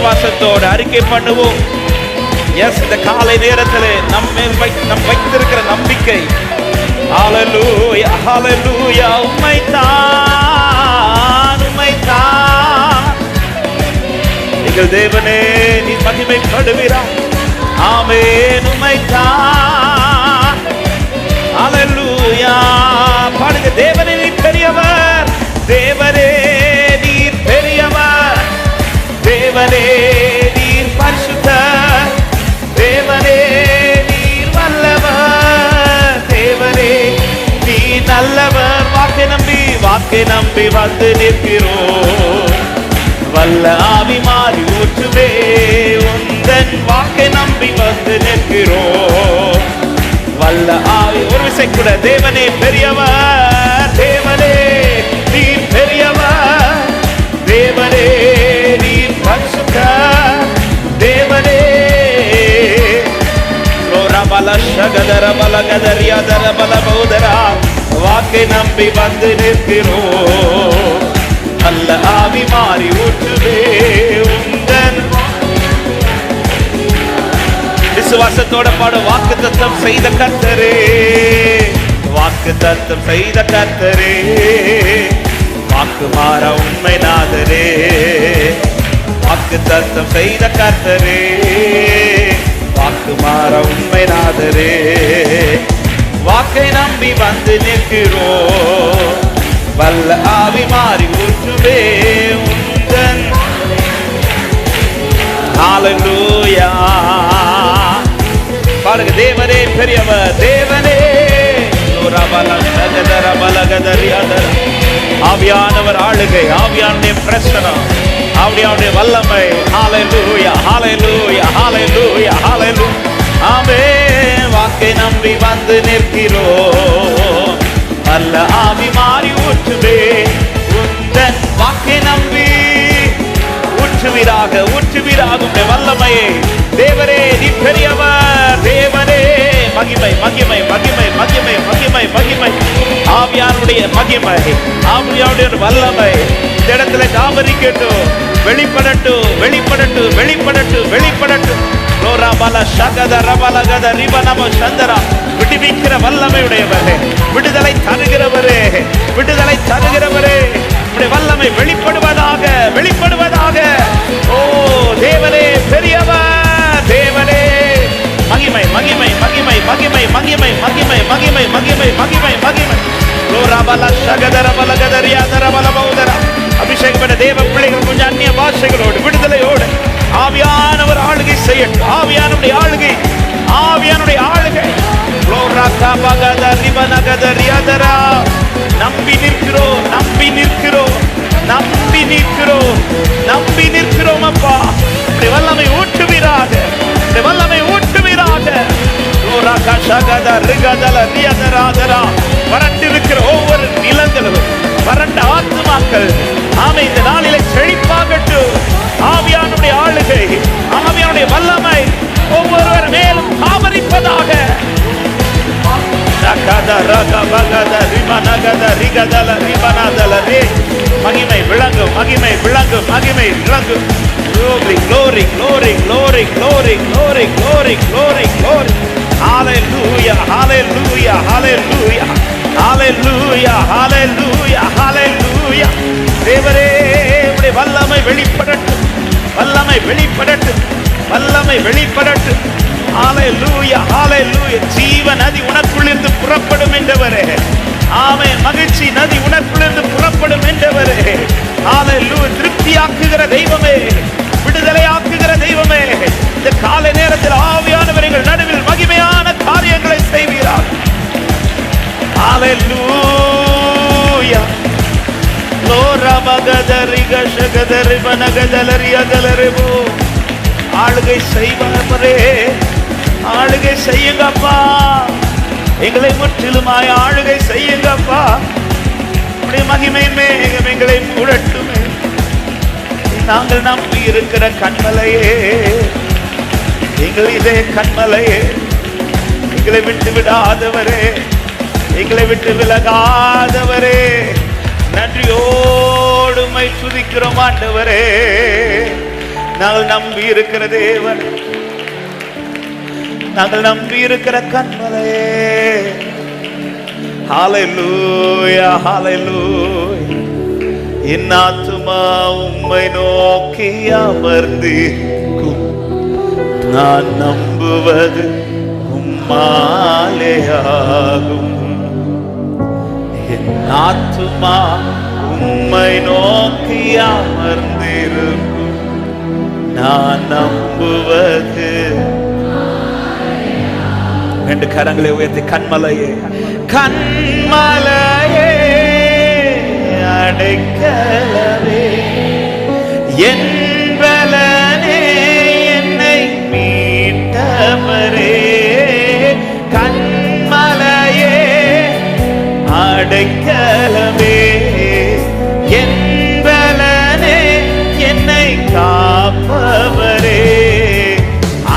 விசுவாசத்தோடு அறிக்கை பண்ணுவோம். எஸ், இந்த காலை நேரத்தில் நம்மேல் நம் வைத்திருக்கிற நம்பிக்கை, ஹல்லேலூயா ஹல்லேலூயா, உம்மைத்தான் உம்மைத்தான் எங்கள் தேவனே நீ மகிமைப்படுகிறாய். ஆமென், உம்மைத்தான். ஹல்லேலூயா. பாடுங்க, தேவனே நீர் பெரியவர், தேவனே நீர் பெரியவர், தேவனே நீர் பரிசுத்தர், தேவனே நீர் வல்லவர், தேவனே நீ நல்லவர். வாக்கை நம்பி வந்து நிற்கிறோம். வல்ல ஆவி மாறி ஊற்றுவே, உந்தன் வாக்கை நம்பி வந்து நிற்கிறோம். வல்ல ஆவி. ஒரு விசை கூட, தேவனே பெரியவர், தேவனே நீர் பெரியவர், தேவனே நீர் பரிசுத்தர், தேவனே. வாக்கை நம்பி வந்து நிற்கிறோம். நல்ல ஆவி மாறி ஊற்றுவே, உந்தன். விசுவாசத்தோட பாடு. வாக்கு தத்தம் செய்த கர்த்தரே, வாக்கு தத்தம் செய்த கர்த்தரே, வாக்கு மாற உண்மை நாதரே, வாக்கு தத்தம் செய்த கர்த்தரே, வாக்கு மாற உண்மை நாதரே. வாக்கை நம்பி வந்து நிற்கிறோம். வல்ல ஆவி மாறி ஊற்றுவே, உந்தன். ஹல்லேலூயா. பாருங்க, தேவனே பெரியவர், தேவனே. ஆவியானவர் ஆளுகை, ஆவியானுடைய பிரசனம், ஆவியானுடைய வல்லமை. ஹல்லேலூயா ஹல்லேலூயா ஹல்லேலூயா ஹல்லேலூயா. ஆமென். வாக்கை நம்பி வந்து நிற்கிறோம். வல்ல ஆவி மாறி ஊற்றுவே, உந்தன். வாக்கை நம்பி ஊற்றுவீராக, ஊற்றுவீராக வல்லமையே. தேவரே நீ பெரியவர், தேவனே. மகிமை மகிமை மகிமை மகிமை மகிமை மகிமை. ஆவியானுடைய மகிமை, ஆவியானுடைய வல்லமை இந்த இடத்துல தாமரிக்கட்டும், வெளிப்படட்டும் வெளிப்படட்டும் வெளிப்படட்டும் வெளிப்படட்டும். விடுவிக்கிற வல்லமையுடையவரே, விடுதலை தருகிறவரே, விடுதலை தருகிறவரே, வல்லமை வெளிப்படுவதாக வெளிப்படுவதாக. ஓ தேவனே பெரியவர், தேவனே. மகிமை மகிமை மகிமை மகிமை மகிமை மகிமை மகிமை மகிமை மகிமை மகிமை. அபிஷேகம் பண்ண தேவ பிள்ளைகள் கொஞ்சம் அந்நிய பாஷைகளோடு, விடுதலையோடு ஆவியானவர் ஆளுகை செய்யட்டும். ஆவியானுடைய ஆளுகை, ஆவியானுடைய ஆளுகை. நம்பி நிற்கிறோம், நம்பி நிற்கிறோம், நம்பி நிற்கிறோம், நம்பி நிற்கிறோம். அப்பா வல்லமை ஊற்றுவீராக, வல்லமை ஊற்றுவீராக. வறண்டிருக்கிற ஒவ்வொரு நிலங்களும், வறண்ட ஆத்துமாக்கள் ஆமை இந்த நாளிலே செழிப்பாகட்டும். ஆவியானுடைய ஆளுகை, ஆவியானுடைய வல்லமை ஒவ்வொருவர் மேலும் ஆவரிப்பதாக. மகிமை விளங்கும், மகிமை விளங்கும், மகிமை விளங்கும். Glory, glory, glory, glory, glory, glory, glory, glory, glory. Hallelujah, hallelujah, hallelujah, hallelujah, hallelujah, hallelujah. தேவரே உம்முடைய வல்லமை வெளிப்படட்டும், வல்லமை வெளிப்படட்டும், வல்லமை வெளிப்படட்டும். ஹalleluya, hallelujah. ஜீவ நதி உனக்குள்ளிருந்து புறப்படும் என்றவரே. ஆமென். மகிழ்ச்சி நதி உனக்குள்ளிருந்து புறப்படும் என்றவரே. ஹalleluya. திருப்தியாக்குகிற தெய்வமே, விடுதலையாக்குகிற தெய்வமே, இந்த காலை நேரத்தில் ஆவியானவர் எங்கள் நடுவில் மகிமையான காரியங்களை செய்வீரார். ஹalleluya. ஆளுகை செய்வரே, ஆளுகை செய்யுங்கப்பா, எங்களை முற்றிலுமாய் ஆளுகை செய்யுங்கப்பா. மகிமை மேகம் எங்களை மூடட்டுமே. நாங்கள் நம்பி இருக்கிற கண்மலையே, எங்கள் இதே கண்மலையே, எங்களை விட்டு விடாதவரே, எங்களை விட்டு விலகாதவரே, நன்றியோடு உம்மை துதிக்கிறோம் ஆண்டவரே. நாங்கள் நம்பி இருக்கிற தேவன், நாங்கள் நம்பி இருக்கிற கண்மலையே. ஹல்லேலூயா, ஹல்லேலூயா. என் ஆத்துமா உம்மை நோக்கி அமர்ந்திருக்கும், நான் நம்புவது உம்மாலேயாகும். என் ஆத்துமா உம்மை நோக்கி அமர்ந்திருக்கும், நான் நம்புவது. ரெண்டு கரங்களை உயர்த்தி கண்மலையே, கண்மலையே அடைக்கலமே, என் பலனே என்னை மீட்டவரே. கண்மலையே அடைக்கலமே, என் பலனே என்னை காப்பவரே.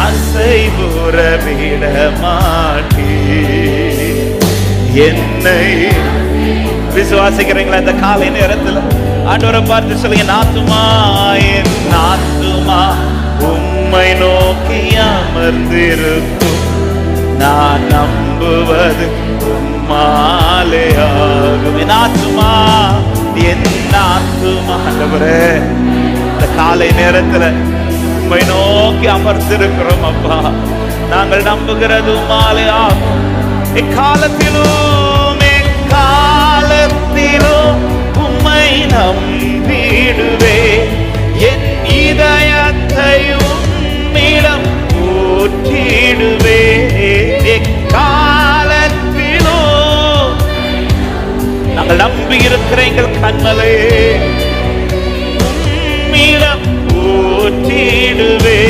அசைவுற விட மாட்டீ என்னை. விசுவாசிக்கிறீங்களா? இந்த காலை நேரத்தில் ஆண்டவரை பார்த்து சொல்லுங்க, ஆத்துமா என் ஆத்துமா உம்மை நோக்கி அமர்ந்திருக்கும், நான் நம்புவது உம்மாலேயாகும். என் ஆத்துமா, என் ஆத்துமா. ஆண்டவரே, இந்த காலை நேரத்தில் உம்மை நோக்கி அமர்ந்திருக்கிறோம் அப்பா. நாங்கள் நம்புகிறது உம்மாலேயாகும். எக்காலத்திலும் எக்காலத்திலும் உம்மை நம்பிடுவே. என் இதயத்தை உம்மிடம் ஊற்றிடுவே. எக்காலத்திலும் நாங்கள் நம்பி இருக்கிற எங்கள் கண்மலையே உம்மிடம் ஊற்றிடுவே.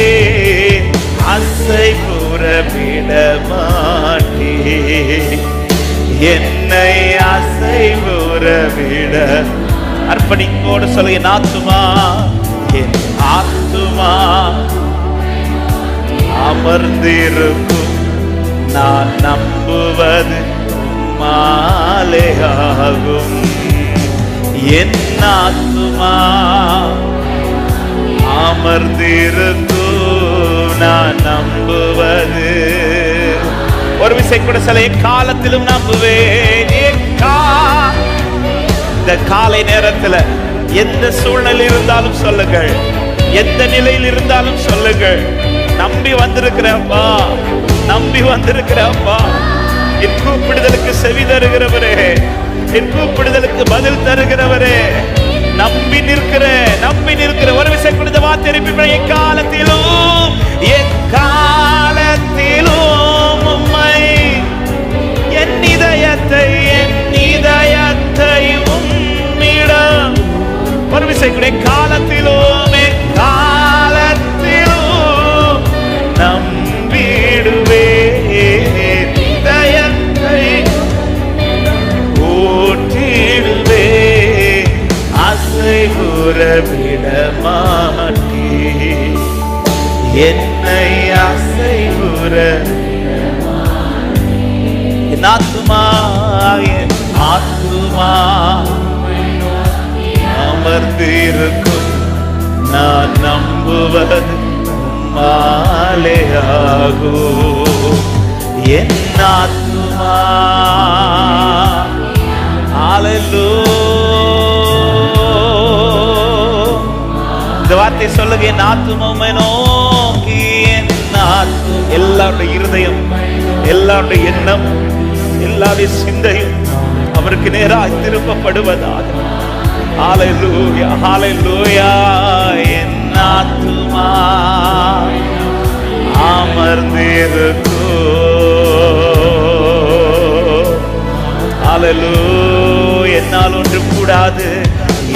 அசை புறவிட மாட்டே என்னை, அசை புறவிட. அர்ப்பணிப்போடு சொல்ல, என் ஆத்துமா, என் ஆத்துமா அமர்ந்திருக்கும், நான் நம்புவது உம்மாலேயாகும். என் ஆத்துமா அமர்ந்திருக்கும், நான் நம்புவது. ஒரு விசை கூட சொல்ல, எக்காலத்திலும் நம்புவேன். இந்த காலை நேரத்தில் எந்த சூழ்நிலை இருந்தாலும் சொல்லுங்கள், எந்த நிலையில் இருந்தாலும் சொல்லுங்கள், நம்பி வந்திருக்கிறப்பா, நம்பி வந்திருக்கிறப்பா. என் கூப்பிடுதலுக்கு செவி தருகிறவரே, என் கூப்பிடுதலுக்கு பதில் தருகிறவரே, நம்பி நிற்கிற, நம்பி நிற்கிற. ஒரு விசை கொடுத்த வார்த்தை எழுப்பி, எக்காலத்திலும் எக்காலத்திலும் உம்மை, என் இதயத்தை, என் இதயத்தை உம்மிடம். ஒரு விசை கூட, எக்காலத்திலும் எக்காலத்திலும் நம்பிடுவே. இதயத்தை ஊற்றிடுவே. அசை புறவிட மாட்டீ என்னை, அசை புறவிட. என் ஆத்துமா, என் ஆத்துமா அமர்ந்திருக்கும், நான் நம்புவது உம்மாலேயாகும். என் ஆத்துமா. ஹல்லேலூயா. இந்த வார்த்தை சொல்லுங்க, என் ஆத்துமா உம்மை நோக்கி, என் ஆத்துமா. எல்லாருடைய இருதயம், எல்லாருடைய எண்ணம், எல்லாருடைய சிந்தையும் அவருக்கு நேராக திருப்பப்படுவதாக. ஹல்லேலூயா, ஹல்லேலூயா. என் ஆத்துமா அமர்ந்திருக்கும். ஹல்லேலூயா. என்னால் ஒன்றும் கூடாது,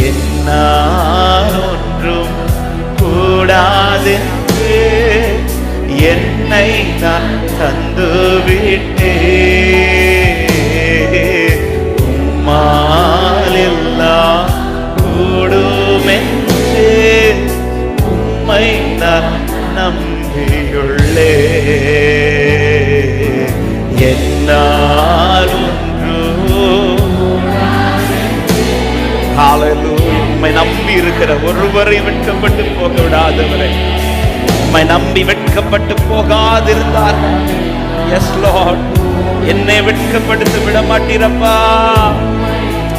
என்னால் ஒன்றும் கூடாது, என்னை நான் தந்து விட்டேன். உம்மால் எல்லாம் கூடுமென்று உம்மை நான் நம்பியுள்ளேன். என்னால் ஒன்றும். ஹல்லேலூயா. உம்மை நம்பி இருக்கிற ஒருவரையும் வெட்கப்பட்டு போக விடாதவரை, உம்மை நம்பி வெட்கப்பட்டு போகாதிருந்தார்கள். எஸ் லார்ட், என்னை வெட்கப்படுத்த விட மாட்டீரப்பா.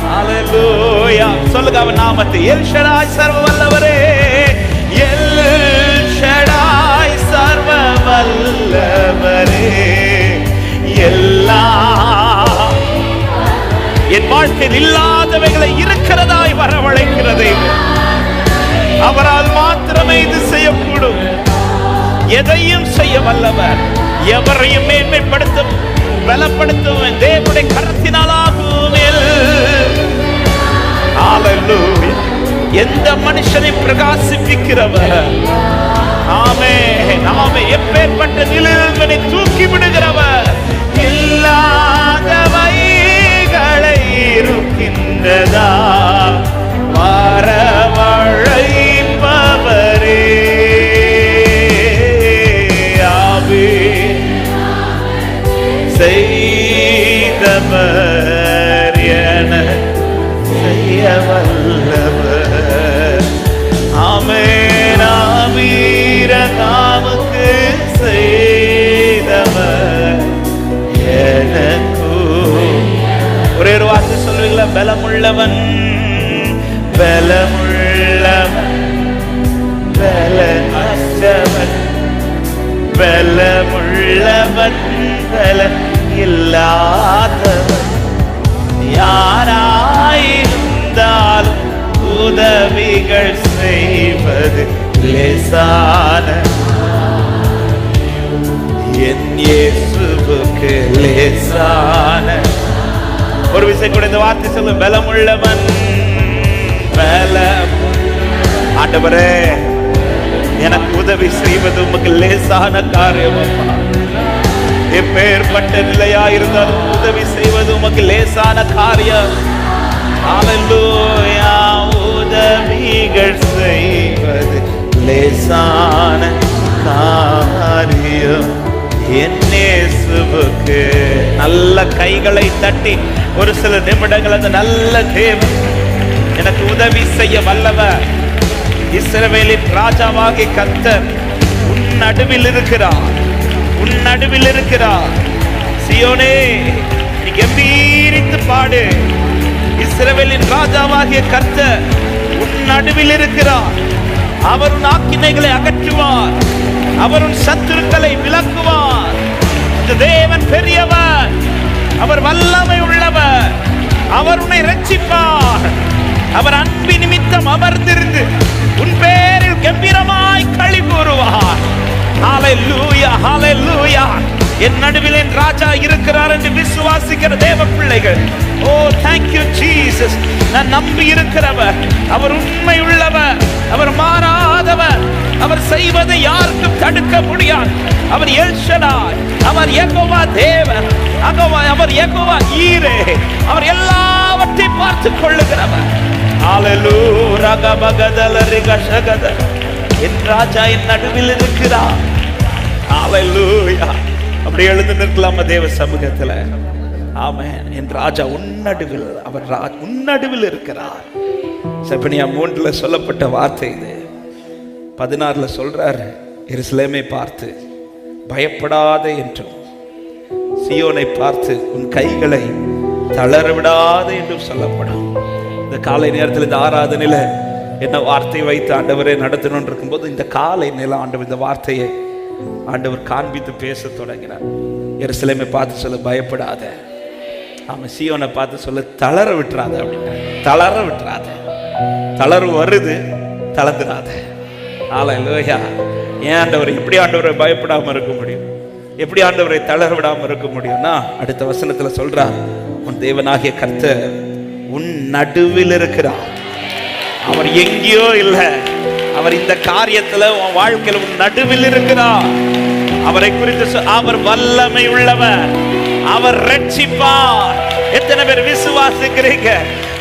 ஹல்லேலூயா. சொல்லுங்க அவர் நாமத்தை. எல் ஷடாய் சர்வ வல்லவரே, எல் ஷடாய் சர்வ வல்லவரே, எல்லாம் என் வாழ்க்கையில் இல்லாதவைகளை இருக்கிறதாய் வரவழைக்கிறது. அவரால் மாத்திரமே இது செய்யக்கூடும். எதையும் செய்ய வல்லவர், எவரையும் மேன்மைப்படுத்தும் பலப்படுத்தும் தேவனுடைய கரத்தினாலாகும். ஹல்லேலூயா. எந்த மனுஷனை பிரகாசிப்பிக்கிறவர், ஆமென் ஆமென். எப்பேற்பட்ட நிலையிலே தூக்கி விடுகிறவர், இல்லாதவைகளை இருக்கின்றதா வரவழைப்பவரே. செய்தவர் என செய்ய வல்லவர். ஆமென். ஆபீரகாமுக்கு செய்தவர் எனக்கு. ஒரே ஒரு வார்த்தை சொல்லுவீங்களா? பலமுள்ளவன், பலமுள்ளவன், பலமற்றவன், பலமுள்ளவன், பல இல்லாதவன், யாராயிருந்தாலும் உதவிகள் செய்வது லேசான என் இயேசுவுக்கு லேசான. ஒரு விஷயம் கூட இந்த வார்த்தை சொல்லு. பலமுள்ளவன், பலம். ஆண்டவரே, எனக்கு உதவி செய்வது உமக்கு லேசான காரியம். எப்பேற்பட்ட நிலையா இருந்தாலும் உதவி செய்வது உமக்கு லேசான காரியம். ஹல்லேலூயா. உதவிகள் செய்வது லேசான காரியம் என் இயேசுவுக்கு. நல்ல கைகளை தட்டி ஒரு சில நிமிடங்கள் அந்த நல்ல தேவன் எனக்கு உதவி செய்ய வல்லவர். இஸ்ரவேலின் ராஜாவாகிய கர்த்தர் உன் நடுவில் இருக்கிறார், உன் நடுவில் இருக்கிறார். சீயோனே, நீ கம்பீரித்து பாடு. இஸ்ரவேலின் ராஜாவாகிய கர்த்தர் உன் நடுவில் இருக்கிறார். அவர் உன் ஆக்கினைகளை அகற்றுவார், அவர் உன் சத்துருக்களை விலக்குவார். இந்த தேவன் பெரியவர், அவர் வல்லமை உள்ளவர், அவர் உன்னை ரட்சிப்பார். அவர் அன்பு நிமித்தம் அமர்ந்திருந்து உன் பேரில் கம்பீரமாய் களி கூறுவார். ஹல்லேலூயா, ஹல்லேலூயா. என் நடுவில் என் ராஜா இருக்கிறார் என்று விசுவாசிக்கிற தேவ பிள்ளைகள், ஓ thank you Jesus. நான் நம்பி இருக்கிறவர், அவர் உண்மை உள்ளவர், அவர் மாறாதவர், அவர் செய்வதை யாருக்கும் தடுக்க முடியாது. அவர் எல் ஷடாய், அவர் யெகோவா தேவன், அவர் யெகோவா ஈரே, அவர் எல்லாவற்றையும் பார்த்துக் கொள்ளுகிறவர். ஹல்லேலூயா. ரகபகதல ரிகஷகத. என் ராஜா என் நடுவில் இருக்கிறார். ஹல்லேலூயா. அப்படி எழுந்து நிற்கலாமா தேவ சமூகத்துல? ஆமென். என் ராஜா உன்னடுவில், அவர் உன்னடுவில் இருக்கிறார். செப்பனியா 3 சொல்லப்பட்ட வார்த்தை இது. 16 சொல்றாரு, எருசலேமை பார்த்து பயப்படாதே என்றும், சீயோனை பார்த்து உன் கைகளை தளர விடாதே என்றும் சொல்லப்படும். இந்த காலை நேரத்தில் இந்த ஆராதனையில என்ன வார்த்தை வைத்து ஆண்டவரை நடத்தணும்னு இருக்கும்போது, இந்த காலை நேரம் ஆண்டவர் இந்த வார்த்தையை ஆண்டவர் காண்பித்து பேச தொடங்கினார். எருசலேமை பார்த்து சொல்ல பயப்படாத, அவன் சீயோனை பார்த்து சொல்ல தளர விட்டுறாத அப்படின்னா. தளர விட்டுறாத, தளர்வு வருது, தளர்ந்துடாத. ஹல்லேலூயா. ஏன் ஆண்டவர் எப்படி ஆண்டவரை பயப்படாம இருக்க முடியும்? எப்படி ஆண்டவரை தளர விடாம இருக்க முடியும்னா, அடுத்த வசனத்துல சொல்றார், உன் தேவனாகிய கர்த்தர் உன் நடுவில் இருக்கிறார். அவர் எங்கேயோ இல்ல, அவர் இந்த காரியத்துல உன் வாழ்க்கையில உன் நடுவில் இருக்கிறார். அவரை குறித்து அவர் வல்லமை உள்ளவர், அவர் ரட்சிப்பார். எத்தனை பேர் விசுவாசிக்கிறீங்க?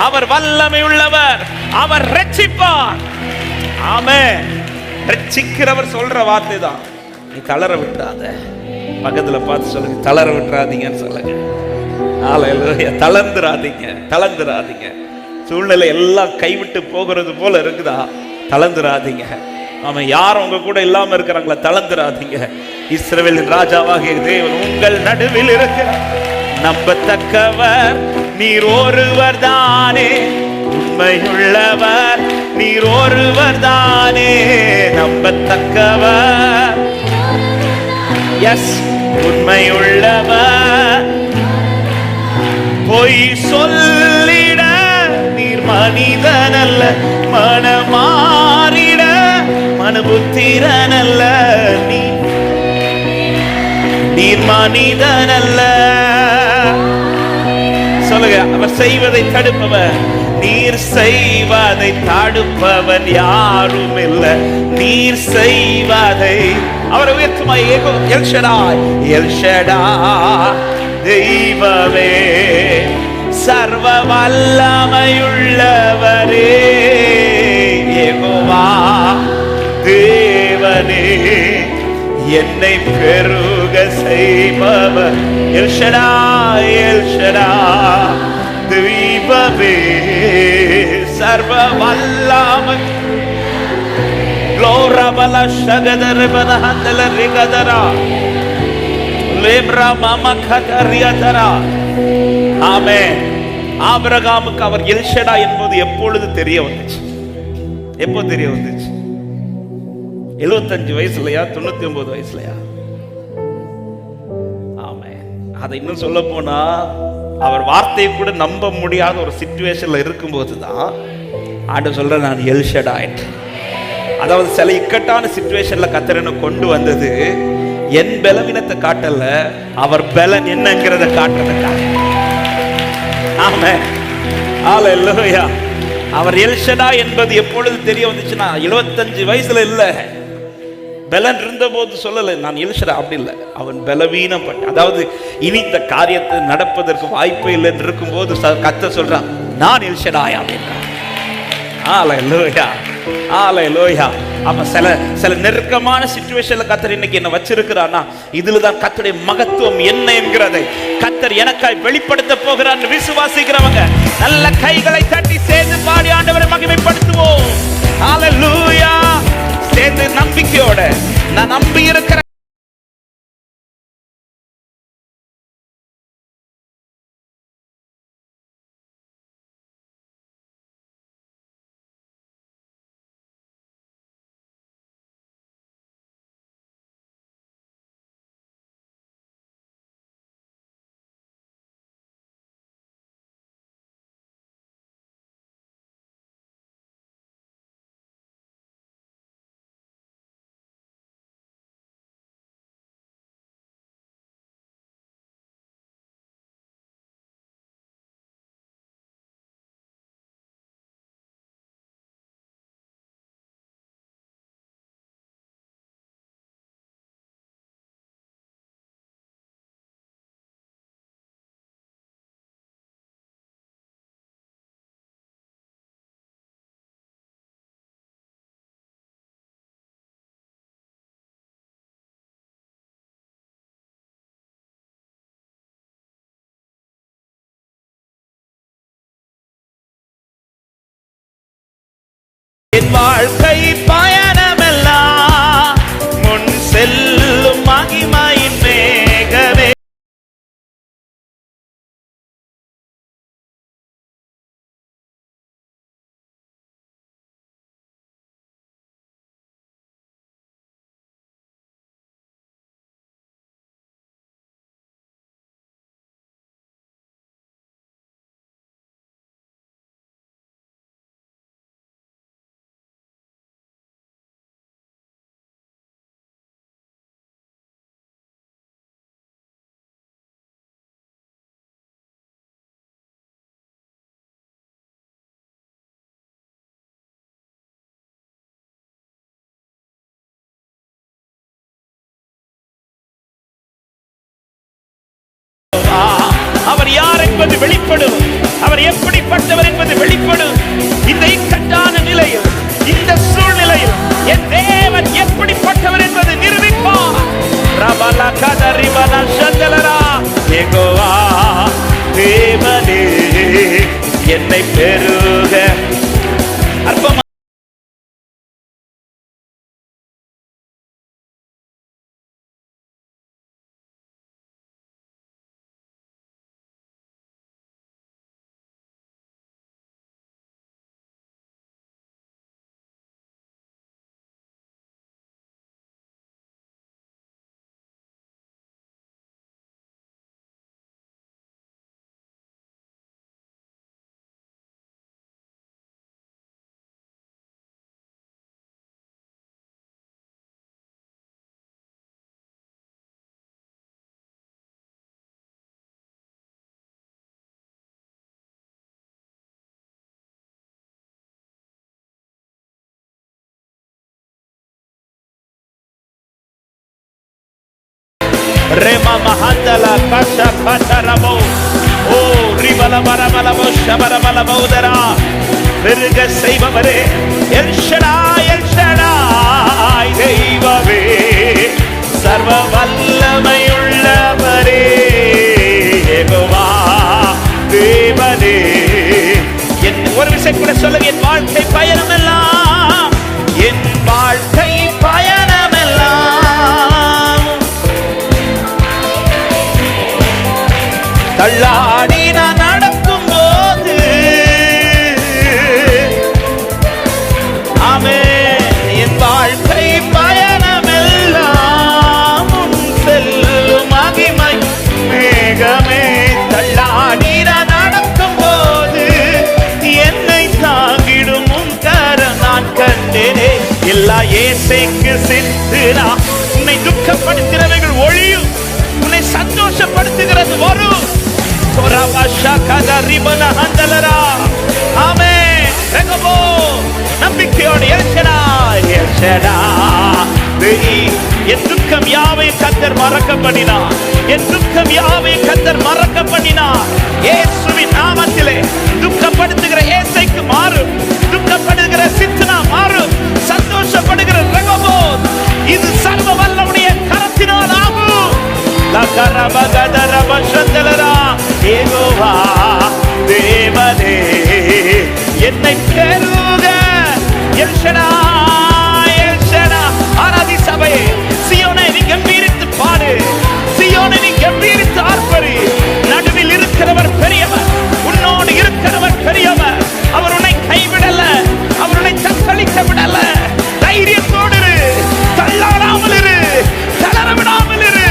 அவர் வல்லமை உள்ளவர், அவர் ரட்சிப்பார். ஆமென். ரட்சிக்கிறவர் சொல்ற வார்த்தை தான். நீ தளர விட்டுறாத. பக்கத்துல பார்த்து சொல்லுங்க, தளர விட்டுறாதீங்கன்னு சொல்லுங்க. ஹல்லேலூயா. தளர்ந்துராதீங்க, தளர்ந்துராதீங்க. சூழ்நிலை எல்லாம் கைவிட்டு போகிறது போல இருக்குதா? தளர்ந்துராதீங்க. அவன் யாரும் உங்க கூட இல்லாம இருக்கிறாங்களா? தளர்ந்துராதீங்க. இஸ்ரவேலின் ராஜாவாகிய தேவன் உங்கள் நடுவில் இருக்கிறார். நம்பத்தக்கவர் நீர் ஒருவர் தானே, உண்மையுள்ளவர் நீர் ஒருவர் தானே. நம்பத்தக்கவர், எஸ், உண்மையுள்ளவர். பொய் சொல்லிட நீர் மனிதனல்ல, மனமாறிட மனுபுத்திரனல்ல. நீர் மனிதனல்ல. சொல்லுங்க, அவர் செய்வதை தடுப்பவர். நீர் செய்வதை தடுப்பவன் யாரும் இல்லை. நீர் செய்வதை, அவரை உயர்த்துமா? எல்ஷடாய், எல்ஷடாய் தெய்வமே, சர்வ வல்லமையுள்ளவரே, யெகோவா தேவனே, என்னை பெருக செய்பவர். எல்ஷடாய், எல்ஷடாய் தெய்வமே, சர்வ வல்லமை. லோரபல ஷகதரபன ஹந்தல ரிகதரா லேப்ரா மாமா கதரியதரா. ஆமென். ஆபிரகாமுக்கு அவர் எல்ஷடா என்பது எப்பொழுது தெரிய வந்துச்சு? எப்போ தெரிய வந்துச்சு? 75 வயசுலயா? 99 வயசுலயா? ஆமென். அதை இன்னும் சொல்ல போனா, அவர் வார்த்தையை கூட நம்ப முடியாத ஒரு சிச்சுவேஷன்ல இருக்கும்போது தான் ஆண்டவர் சொல்ற, நான் எல்ஷடாய். அதாவது சில இக்கட்டான சிச்சுவேஷன்ல கர்த்தர் கொண்டு வந்தது என் பலவீனத்தை காட்டல, அவர் பலன் என்னங்கிறத காட்டுறதுக்காக. ஆமென். ஹல்லேலூயா. அவர் எல்ஷடாய் என்பது எப்பொழுது தெரிய வந்துச்சுன்னா, 75 வயசுல இல்ல, பலன் இருந்த போது சொல்லல நான் எல்ஷடாய். அப்படி இல்லை, அவன் பலவீனப்பட்ட, அதாவது இனி இந்த காரியத்தை நடப்பதற்கு வாய்ப்பு இல்லை என்று இருக்கும் போது கர்த்தர் சொல்றான், நான் எல்ஷடாய் அப்படின்றான். ஹல்லேலூயா, ஹல்லேலூயா. அப்ப சில நெருக்கமான சிச்சுவேஷன்ல கர்த்தர் இன்னைக்கு என்ன வச்சிருக்கிறானா, இதுலதான் கர்த்தருடைய மகத்துவம் என்ன என்கிறதை கர்த்தர் எனக்காய் வெளிப்படுத்த போகிறார். விசுவாசிக்கிறவங்க நல்ல கைகளை தட்டி சேர்ந்து பாடி ஆண்டவரை மகிமைப்படுத்துவோம். ஹல்லேலூயா. சேர்ந்து நம்பிக்கையோட, நான் நம்பி இருக்கிற என் வாழ்க்கை பயணமெல்லாம் முன் செல்லும் மகிமையின் மேகமே. அவர் யார் என்பது வெளிப்படும். அவர் எப்படிப்பட்டவர் என்பது வெளிப்படும். இந்த இக்கட்டான நிலையில், இந்த சூழ்நிலையில் என் தேவன் எப்படிப்பட்டவர் என்பது நிரூபிப்பார். ரபலா கதரிபனா சந்தலரா, யெகோவா தேவனே, என் என்னை பெருக அற்பமா Rema mahandala kasha patarabo o ribala barabala shabara bodara பெருக செய்பவரே எல் ஷடாய் தெய்வமே சர்வ வல்லமையுள்ளவரே யெகோவா தேவனே ஒரு விஷயம் கூட சொல்லுங்க என் வாழ்க்கை பயணமெல்லாம் என் வாழ்க்கை தள்ளாடி நான் நடக்கும் போது ஆமென் என் வாழ்க்கை பயணமெல்லாம் செல்லும் மகிமை மேகமே தள்ளாடி நான் நடக்கும் போது என்னை தாங்கிடும் உன் கரம் நான் கண்டேனே எல்லா ஏசைக்கு சிந்துரா உன்னை துக்கப்படுத்துகிறவைகள் ஒழியும் உன்னை சந்தோஷப்படுத்துகிறது வரும் நம்பிக்கையோடு என் துக்கம் யாவை கர்த்தர் மறக்க பண்ணினார் என் துக்கம் யாவை கர்த்தர் மறக்க பண்ணினார் இயேசுவின் நாமத்திலே துக்கப்படுத்துகிற ஏசைக்கு மாறும் துக்கப்படுகிற சித்தனா மாறும் சந்தோஷப்படுகிற ரகபோத் இது சர்வ வல்லமுடைய கரத்தினால் ஆகும் யெகோவா தேவனே என்னை பெருக எல் ஷடாய் ஆராதி சபையே சீயோனை நீ கம்பீரித்து பாடு சீயோனை நீ கம்பீரித்து ஆர்ப்பரி நடுவில் இருக்கிறவர் பெரியவர் உன்னோடு இருக்கிறவர் பெரியவர் அவர் உன்னை கைவிடல அவர் உன்னை தத்தளிக்க விடல தைரியத்தோடு இரு தள்ளாடாமல் இரு தளர விடாமல் இரு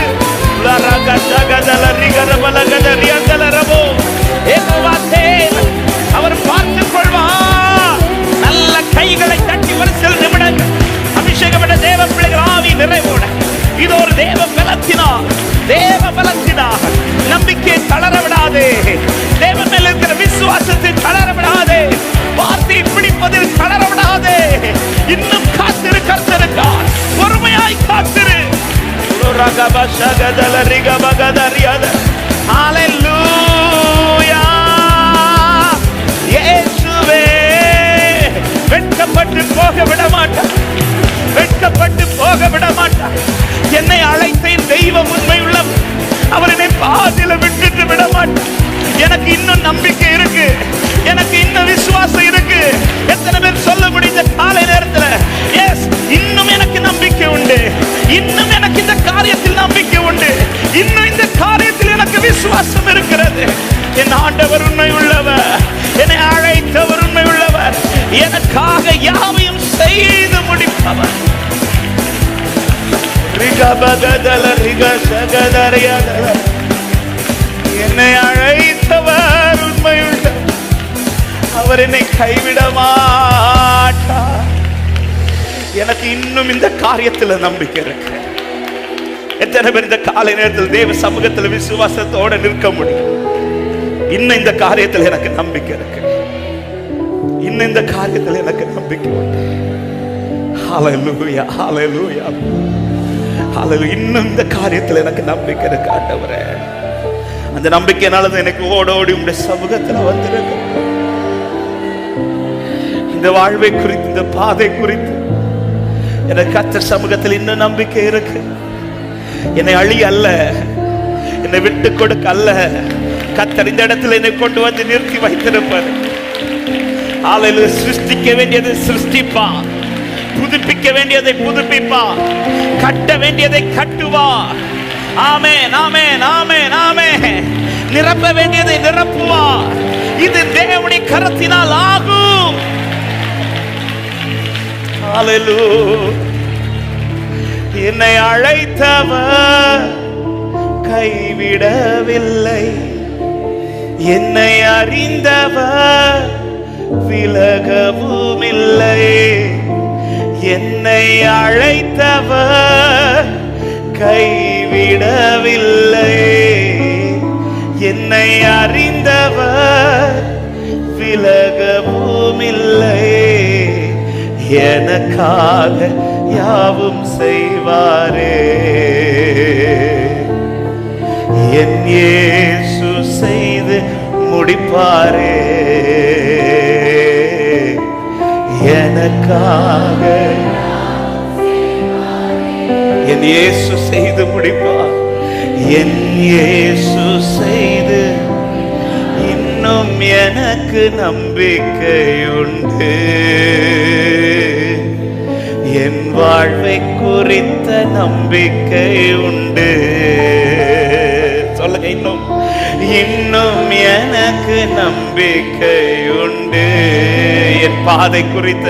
அவர் பார்த்துக் கொள்வார் நல்ல கைகளை தட்டி ஒரு சில நிமிடங்கள் அபிஷேகப்பட்ட தேவ பிள்ளைகள் ஆவி நிறைவோட இது ஒரு தேவ பலத்தினார் நம்பிக்கை தளர விடாதே தேவ மேல் இருக்கிற விசுவாசத்தை தளர விடாதே வார்த்தையை பிடிப்பதில் தளர விடாதே இன்னும் காத்திரு கர்த்தருக்கார் பொறுமையாய் காத்திரு இயேசுவே வெட்கப்பட்டு போக விட மாட்டார் வெட்கப்பட்டு போக விட மாட்டார் என்னை அழைத்த தெய்வம் உண்மை உள்ளவர் அவர் என்னை பாதியில விட்டுட்டு விட மாட்டார் எனக்கு இன்னும் நம்பிக்கை இருக்கு எனக்கு இன்னும் விசுவாசம் இருக்கு எத்தனை பேர் சொல்ல முடிந்த காலை நேரத்துல எஸ் இன்னும் எனக்கு நம்பிக்கை உண்டு இன்னும் எனக்கு இந்த காரியத்தில் நம்பிக்கை உண்டு இன்னும் இந்த காரியத்தில் எனக்கு விசுவாசம் இருக்கிறது என் ஆண்டவர் உண்மை உள்ளவர் என்னை அழைத்தவர் உண்மை உள்ளவர் எனக்காக யாவையும் செய்து முடிப்பவர் என்னை அழைத்தவர் உண்மையுள்ள அவர் என்னை கைவிட மாட்டார் எனக்கு இன்னும் இந்த காரியத்துல நம்பிக்கை இருக்கு எத்தனை பேர் இந்த காலை நேரத்தில் தேவ சமூகத்தில் விசுவாசத்தோட நிற்க முடியும் இன்னும் இந்த காரியத்தில் எனக்கு நம்பிக்கை இருக்கு இன்னும் இந்த காரியத்தில் எனக்கு நம்பிக்கை உண்டு ஹல்லேலூயா ஹல்லேலூயா ஹல்லேலூயா இன்னும் இந்த காரியத்தில் எனக்கு நம்பிக்கை இருக்கு ஆண்டவரே அந்த நம்பிக்கையினால எனக்கு ஓடோடி உங்களுடைய சமூகத்தில் வந்திருக்கு இந்த வாழ்வை குறித்து இந்த பாதை குறித்து எனக்கு கர்த்தர் சமூகத்தில் இன்னும் நம்பிக்கை இருக்கு என்னை அழிய அல்ல என்னை விட்டு கொடுக்க அல்ல கர்த்தர் இந்த இடத்துல என்னை கொண்டு வந்து நிறுத்தி வைத்திருப்பார் ஹalleluya. சிருஷ்டிக்க வேண்டியதை சிருஷ்டிப்பார், புதுப்பிக்க வேண்டியதை புதுப்பிப்பார், கட்ட வேண்டியதை கட்டுவார். ஆமென், ஆமென், ஆமென், ஆமென். நிரப்ப வேண்டியதை நிரப்புவார். இது தேவனுடைய கரத்தினால் ஆகும். ஹalleluya. என்னை அழைத்தவர் கைவிடவில்லை, என்னை அறிந்தவர் விலகவும் இல்லை. என்னை அழைத்தவர் கைவிடவில்லை, என்னை அறிந்தவர் விலகவும் இல்லை. எனக்காக யாவும் செய்வாரே, என் இயேசு செய்து முடிப்பாரே. எனக்காக என் இயேசு செய்து முடிப்பார், என் இயேசு செய்து. இன்னும் எனக்கு நம்பிக்கை உண்டு, என் வாழ்வை குறித்த நம்பிக்கை உண்டு. சொல்லுங்க, இன்னும் இன்னும் எனக்கு நம்பிக்கை உண்டு. என் பாதை குறித்த,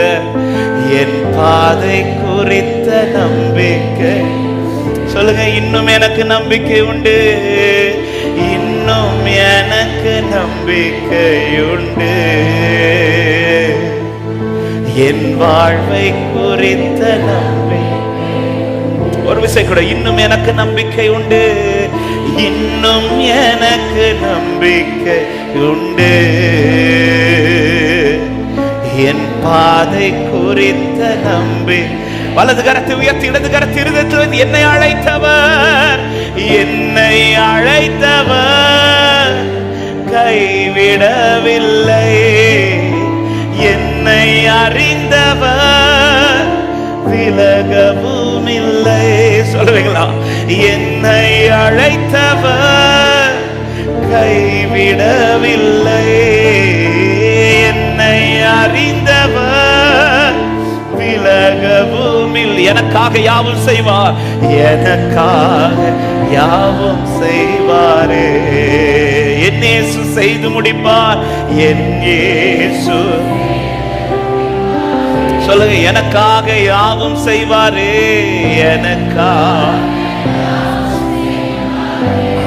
என் பாதை குறித்த நம்பிக்கை. சொல்லுங்க, இன்னும் எனக்கு நம்பிக்கை உண்டு, இன்னும் எனக்கு நம்பிக்கை உண்டு. என் வாழ்வை குறித்த நம்பிக்கை. ஒரு விஷயம் கூட, இன்னும் எனக்கு நம்பிக்கை உண்டு, இன்னும் எனக்கு நம்பிக்கை உண்டு. என் பாதை குறித்த நம்பிக்கை. வலது கரத்தை உயர்த்தி இடது கரத்தை இருதயத்தில் என்னை அழைத்தவர், என்னை அழைத்தவர் கைவிடவில்லை, என்னை அறிந்தவர் விலகவும் இல்லை. சொல்லுவீங்களா? என்னை அழைத்தவர் கைவிடவில்லை, என்னை அறிந்தவர் விலகவும் இல்லை. எனக்காக யாவும் செய்வார், எனக்காக யாவும் செய்வாரே. என் இயேசு செய்து முடிப்பார், என் இயேசு. சொல்லுங்க, எனக்காக யாவும் செய்வாரே, எனக்காக.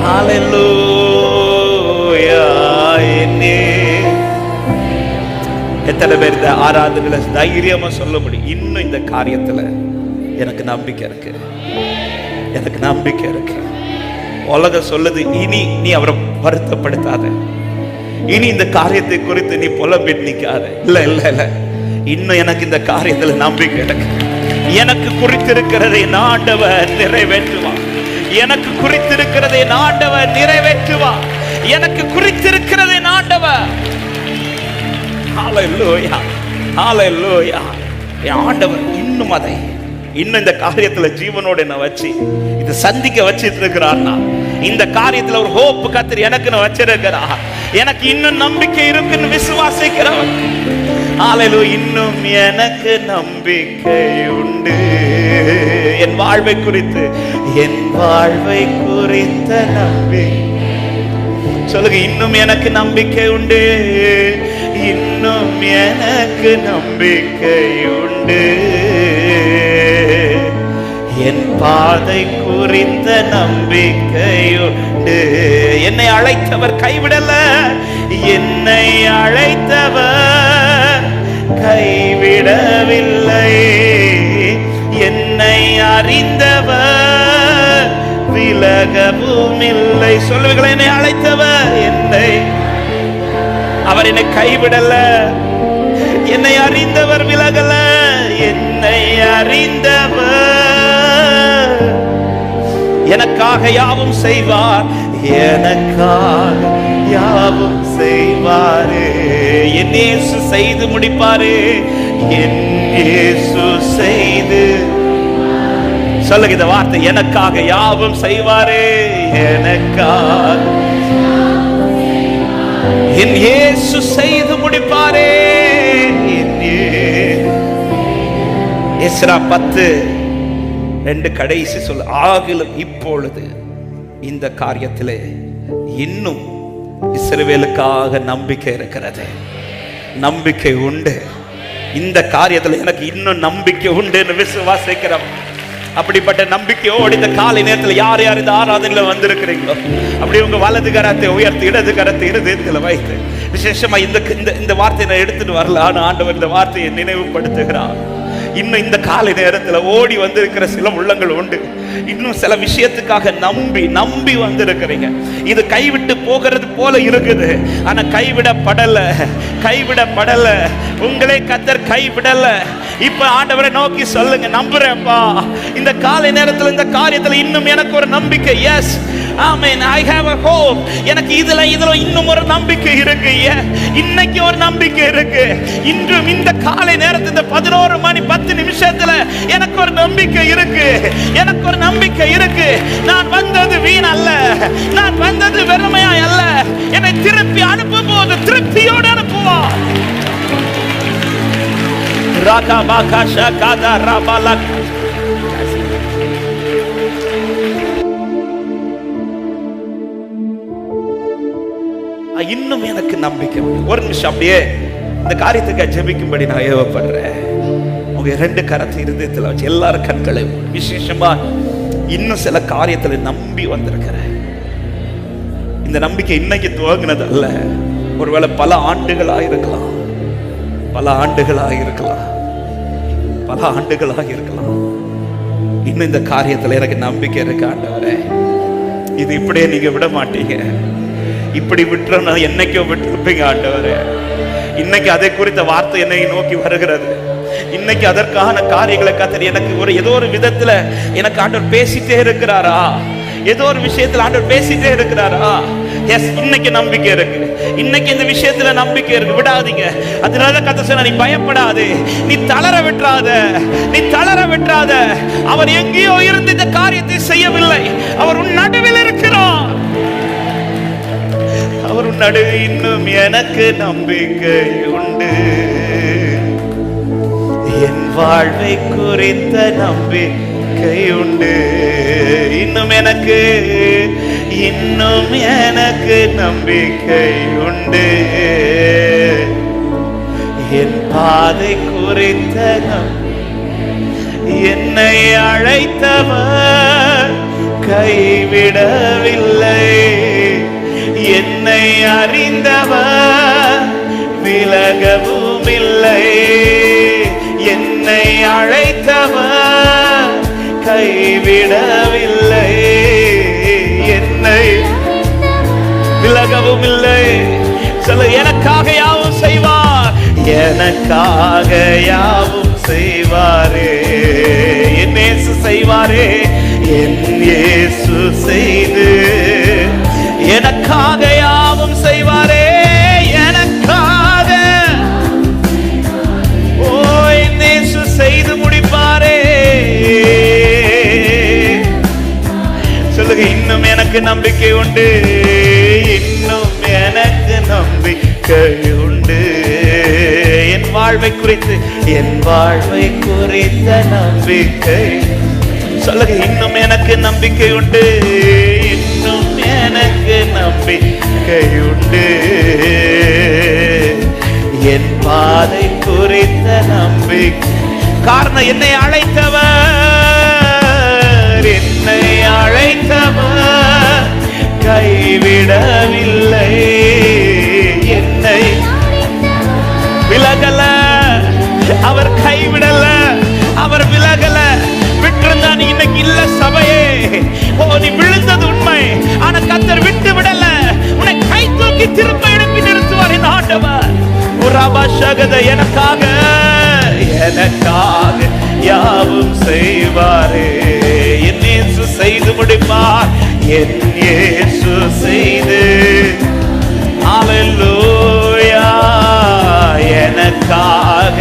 ஹalleluya. எத்தனை பேர் இந்த ஆராதனையில தைரியமா சொல்ல முடியும், இன்னும் இந்த காரியத்துல எனக்கு நம்பிக்கை இருக்கு, எனக்கு நம்பிக்கை இருக்கு. உலகம் சொல்லுது, இனி நீ அவரை வருத்தப்படுத்தாத, இனி இந்த காரியத்தை குறித்து நீ புலம்பிட்டு நிக்காத. இல்ல இல்ல இல்ல, இன்னும் எனக்கு இந்த காரியத்துல நம்பிக்கை இருக்கு. எனக்கு குறித்திருக்கிறதை ஆண்டவர் நிறைவேற்றுவார், எனக்கு குறித்திருக்கிறதை ஆண்டவர் நிறைவேற்றுவார், எனக்கு குறித்திருக்கிறதை ஆண்டவர். ஹalleluya, ஹalleluya. ஆண்டவர் இன்னும் அதை, இன்னும் இந்த காரியத்துல ஜீவனோட என்ன வச்சு இதை சந்திக்க வச்சிட்டு இருக்கிறார்னா, இந்த காரியத்துல ஒரு ஹோப் கர்த்தர் எனக்கு வச்சிருக்கிறார். எனக்கு இன்னும் நம்பிக்கை இருக்குன்னு விசுவாசிக்கிறவன். ஹalleluya. இன்னும் எனக்கு நம்பிக்கை உண்டு, என் வாழ்வை குறித்து, என் வாழ்வை குறித்த நம்பிக்கை. சொல்லுங்க, இன்னும் எனக்கு நம்பிக்கை உண்டு, இன்னும் எனக்கு நம்பிக்கை உண்டு. என் பாதை குறித்த நம்பிக்கை உண்டு. என்னை அழைத்தவர் கைவிடல, என்னை அழைத்தவர் கைவிடவில்லை, என்னை அறிந்தவர் விலகவும் இல்லை. சொல்லுவீங்களா? என்னை அழைத்தவர், என்னை, அவர் என்னை கைவிடல, என்னை அறிந்தவர் விலகல, என்னை அறிந்தவர் எனக்காக யாவும் செய்வார், எனக்காக யாவும் செய்வாரே. என் இயேசு செய்து முடிப்பாரே, என் இயேசு செய்து. சொல்லுங்க இந்த வார்த்தை, எனக்காக யாவும் செய்வாரே, எனக்காக என் இயேசு செய்து முடிப்பாரே, எஸ்ரா 10:2 கடைசி சொல். ஆகிலும் இப்பொழுது இந்த காரியத்திலே இன்னும் இஸ்ரவேலுக்காக நம்பிக்கை இருக்கிறது. நம்பிக்கை உண்டு. இந்த காரியத்தில் எனக்கு இன்னும் நம்பிக்கை உண்டு என்று விசுவாசிக்கிறோம். அப்படிப்பட்ட நம்பிக்கையோடு இந்த காலை நேரத்தில் யார் யார் இந்த ஆராதனையில் வந்திருக்கிறீங்களோ அப்படி உங்க வலது கரத்தை உயர்த்தி இடது கரத்தை இருதயத்தில் வைத்து விசேஷமா இந்த வார்த்தையை நான் எடுத்துட்டு வரல. ஆனா ஆண்டவர் இந்த வார்த்தையை நினைவுபடுத்துகிறார். இன்னும் இந்த காலை நேரத்தில் ஓடி வந்திருக்கிற சில உள்ளங்கள் உண்டு. இன்னும் சில விஷயத்துக்காக நம்பி வந்திருக்கிறீங்க. இது கைவிட்டு போகிறது போல இருக்குது. ஆனா கைவிடப்படல. உங்களே கர்த்தர் கைவிடல. இப்ப ஆண்டவரை நோக்கி சொல்லுங்க, நம்புறேன்ப்பா. இந்த காலை நேரத்தில் இந்த காரியத்தில் இன்னும் எனக்கு ஒரு நம்பிக்கை. Yes, amen. I have a hope. எனக்கு இதுல இன்னும் ஒரு நம்பிக்கை இருக்கு. இன்னைக்கு ஒரு நம்பிக்கை இருக்கு. இன்றும் இந்த காலை நேரத்தில் இந்த 11:10 எனக்கு ஒரு நம்பிக்கை இருக்கு. எனக்கு ஒரு நம்பிக்கை இருக்கு. நான் வந்தது வீண் அல்ல. நான் வந்தது வெறுமையாய் அல்ல. என்னை திருப்பி அனுப்பும் போது திருப்தியோடு அனுப்புவார். ராகா பாகாஷா காதா ராபாலக். இன்னும் எனக்கு நம்பிக்கை. ஒரு நிமிஷம் அப்படியே இந்த காரியத்துக்கு ஜெபிக்கும்படி நான் ஏவப்படுறேன். உங்க 2 கரத்தை இருதயத்தில் வச்சு எல்லாரும் கண்களை விசேஷமா இன்னும் சில காரியத்துல நம்பி வந்திருக்கிறேன். இந்த நம்பிக்கை இன்னைக்கு துவங்கினது அல்ல. ஒருவேளை பல ஆண்டுகளா இருக்கலாம். இன்னும் இந்த காரியத்துல எனக்கு நம்பிக்கை இருக்கு. ஆண்டவரே, இது இப்படியே நீங்க விட மாட்டீங்க. இப்படி விட்டுறோம்னா என்னைக்கோ விட்டுருப்பீங்க ஆண்டவரே. இன்னைக்கு அதை குறித்த வார்த்தை என்னை நோக்கி வருகிறது. இன்னைக்கு அதற்கான காரியங்களை கர்த்தர் எனக்கு ஏதோ ஒரு விதத்துல எனக்கு ஆண்டவர் பேசிட்டே இருக்கிறாரா? ஏதோ ஒரு விஷயத்துல ஆண்டவர் பேசிட்டே இருக்கிறாரா? எஸ், இன்னைக்கு நம்பிக்கை இருக்கு. இன்னைக்கு இந்த விஷயத்துல நம்பிக்கை இருக்கு. விடாதீங்க. அதனால கர்த்தர் சொன்னார், நீ பயப்படாதே, நீ தளர விட்டுறாத. அவர் எங்கேயோ இருந்து இந்த காரியத்தை செய்யவில்லை. அவர் உன் நடுவில் இருக்கிறார். அவர் உன் நடுவில். இன்னும் எனக்கு நம்பிக்கை உண்டு. என் வாழ்வை குறித்த நம்பிக்கை உண்டு. இன்னும் எனக்கு நம்பிக்கை உண்டு. என் பாதை குறித்த என்னை அழைத்தவர் கைவிடவில்லை. என்னை அறிந்தவர் விலகவும் இல்லை. என்னை அழைத்தவர் கைவிடவில்லை. என்னை விலகவும் இல்லை. சொல்ல, எனக்காக யாவும் செய்வார். எனக்காக யாவும் செய்வாரே. என் இயேசு செய்வாரே. என் இயேசு செய்து எனக்காக யாவும் செய்வாரே. எனக்காக என் இயேசு செய்து முடிப்பாரே. சொல்லுங்க, இன்னும் எனக்கு நம்பிக்கை உண்டு. இன்னும் எனக்கு நம்பிக்கை உண்டு. என் வாழ்வை குறித்த நம்பிக்கை. சொல்லுங்க, இன்னும் எனக்கு நம்பிக்கை உண்டு. இன்னும் எனக்கு நம்பிக்கை உண்டு. என் பாதை குறித்த நம்பிக்கை. காரணம், என்னை அழைத்தவர் கைவிடவில்லை. என்னை விலகல. அவர் கைவிடல. அவர் விலகல. விட்டிருந்தா நீ இன்னைக்கு இல்ல சபையே. நீ விழுந்தது உண்மை. ஆனா கர்த்தர் விட்டு விடல. உன்னை கை தூக்கி திரும்ப எழுப்பி நிறுத்துவார் இந்த ஆண்டவர். எனக்காக யாவும் செய்வாரே. என் இயேசு செய்து முடிப்பார். என் இயேசு செய்து ஹல்லேலூயா. எனக்காக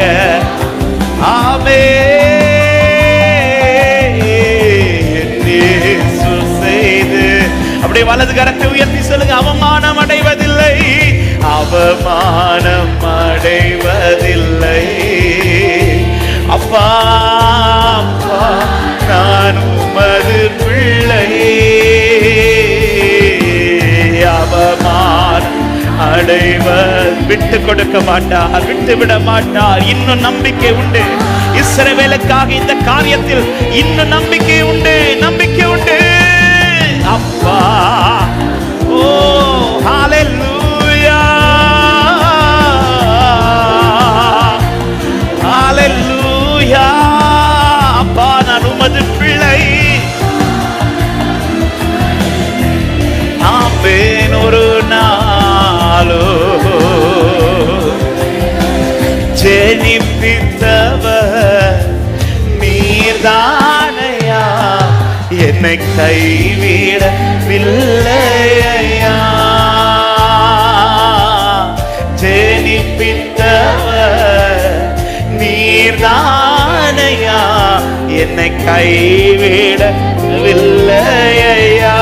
ஆமென். அப்படியே வலது கரத்தை உயர்த்தி சொல்லுங்க, அவமானம் அடைவதில்லை. அவமானம் அடைவதில்லை. இல்லை. அப்பா அப்பா நான் உமது பிள்ளை. அவமான் அடைவர் விட்டு கொடுக்க மாட்டார், விட்டு விட மாட்டார். இன்னும் நம்பிக்கை உண்டு. இஸ்ரவேலுக்காக இந்த காரியத்தில் இன்னும் நம்பிக்கை உண்டு, நம்பிக்கை உண்டு. அப்பா ஓ ஹalleluya ஹalleluya. அப்பா நான் உமது பிள்ளை. ஆமென். ஒரு நாளோ ஜெனிப்பித்தவர் நீர்தானையா, என்னை கைவிடவில்லையா. ஜெனிப்பித்தவர் நீர்தானையா, என்னை கைவிடவில்லையா.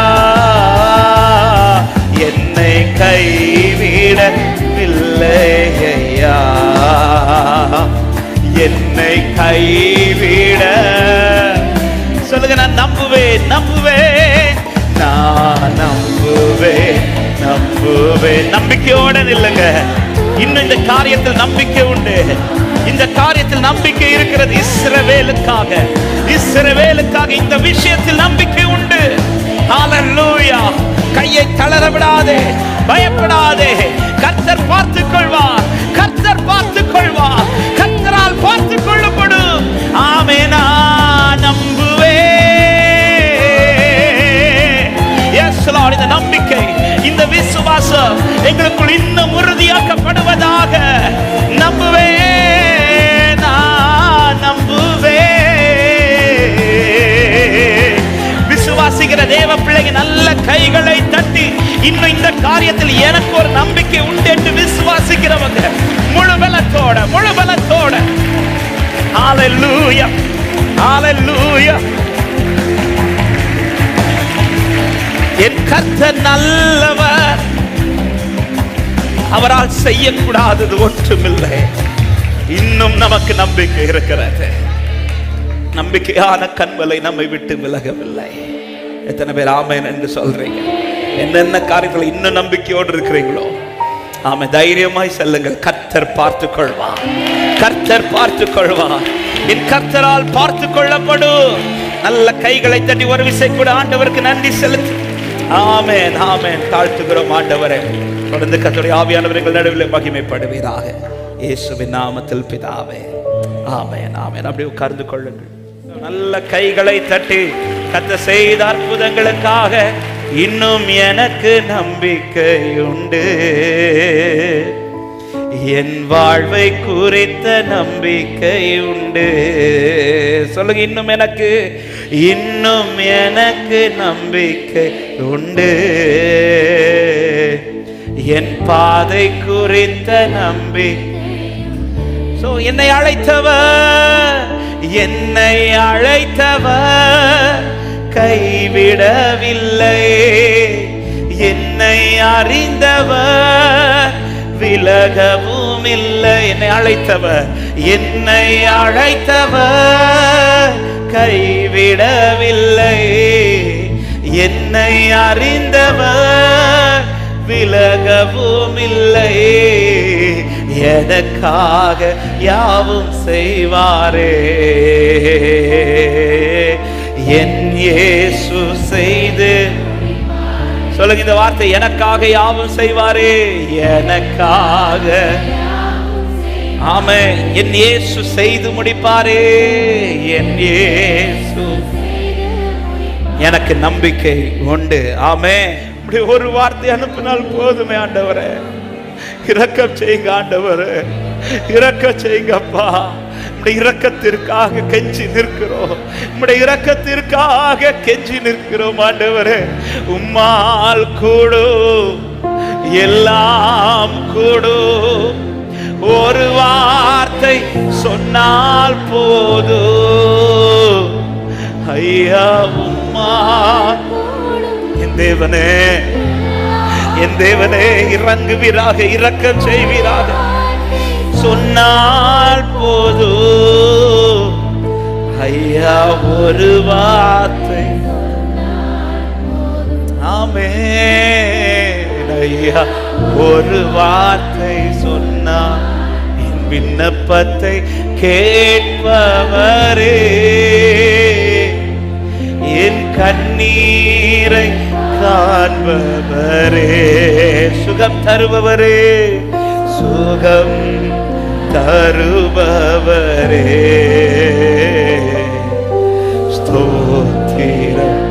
என்னை கைவிடவில்லையா. என்னை கைவிட சொல்லுங்க. நான் நம்புவேன், நம்புவேன், நான் நம்புவேன், நம்புவேன். நம்பிக்கையோட இல்லைங்க. இன்னும் இந்த காரியத்தில் நம்பிக்கை உண்டு. இந்த காரியத்தில் நம்பிக்கை இருக்கிறது. இஸ்ரவேலுக்காக, இஸ்ரவேலுக்காக இந்த விஷயத்தில் நம்பிக்கை உண்டு. ஹalleluya. கையை தளர விடாதே, பயப்படாதே. கர்த்தர் பார்த்துக் கொள்வார், கர்த்தர் பார்த்துக் கொள்வார், கர்த்தரால் பார்த்துக் கொள்ளப்படும். ஆமென். நம்புவே. Yes Lord. இந்த நம்பிக்கை, இந்த விசுவாசம் எங்களுக்குள் இன்னும் உறுதியாக்கப்படுவதாக. நம்புவே, நம்புவே. விசுவாசிக்கிற தேவ பிள்ளைங்க நல்ல கைகளை தட்டி இன்னும் இந்த காரியத்தில் எனக்கு ஒரு நம்பிக்கை உண்டு என்று விசுவாசிக்கிறவங்க முழு பலத்தோட, முழு பலத்தோட ஹalleluya ஹalleluya. என் கர்த்தர் நல்லவர், அவரால் செய்யக்கூடாதது ஒன்றுமில்லை. இன்னும் நமக்கு நம்பிக்கை இருக்கிறது. நம்பிக்கையான கண்மலை நம்மை விட்டு விலகவில்லை. எத்தனை பேர் ஆமென் என்று சொல்றீங்க? என்னென்ன காரியத்தில் இன்னும் நம்பிக்கையோடு இருக்கிறீங்களோ ஆமே, தைரியமாய் செல்லுங்கள். கர்த்தர் பார்த்துக் கொள்வார், கர்த்தர் பார்த்துக் கொள்வார். என் கர்த்தரால் பார்த்துக் கொள்ளப்படும். நல்ல கைகளை தட்டி ஒரு விசை கூட ஆண்டவருக்கு நன்றி செலுத்து. ஆமென், ஆமென். தாழ்த்துகிறோம் ஆண்டவரே. தொடர்ந்து கர்த்தருடைய ஆவியானவர்கள் நடுவில் மகிமைப்படுவீராக. இயேசுவின் நாமத்தில் பிதாவே. ஆமென், ஆமென். அப்படி உட்கார்ந்து கொள்ளுங்கள். நல்ல கைகளை தட்டி கர்த்தர் செய்த அற்புதங்களுக்காக இன்னும் எனக்கு நம்பிக்கை உண்டு. என் வாழ்வை குறித்த நம்பிக்கை உண்டு. சொல்லுங்க. இன்னும் எனக்கு நம்பிக்கை உண்டு. என் பாதை குறித்த நம்பிக்கை. என்னை அழைத்தவர் கைவிடவில்லை. என்னை அறிந்தவர் விலகவும் இல்லை. என்னை அழைத்தவர் கைவிடவில்லை. என்னை அறிந்தவர் விலகவும் இல்லை. எனக்காக யாவும் செய்வாரே. என் இயேசு செய்து சொல்லுங்க இந்த வார்த்தை. எனக்காக யாவும் செய்வாரே. எனக்காக ஆமென். என் இயேசு செய்து முடிப்பாரே. என் இயேசு எனக்கு நம்பிக்கை உண்டு. ஆமென். ஒரு வார்த்தை அனுப்பினால் போதுமே. ஆண்டவரே இரக்கம் செய்யுங்க. ஆண்டவரே இரக்கம் செய்யுங்கப்பா. இரக்கத்திற்காக கெஞ்சி நிற்கிறோம். இரக்கத்திற்காக கெஞ்சி நிற்கிறோம். ஆண்டவரே உம்மால் கூடும், எல்லாம் கூடும். ஒரு வார்த்தை சொன்னால் போதும். ஐயா உம்மா. என் தேவனே, என் தேவனே இறங்குவீராக, இரக்கம் செய்வீராக. சொன்னால் போதும் ஐயா, ஒரு வார்த்தை. ஆமென் ஐயா, ஒரு வார்த்தை சொன்னால் என் விண்ணப்பத்தை கேட்பவரே, என் கண்ணீரை காண்பவரே, சுகம் தருபவரே, சுகம் தருபவரே, ஸ்தோத்திரம்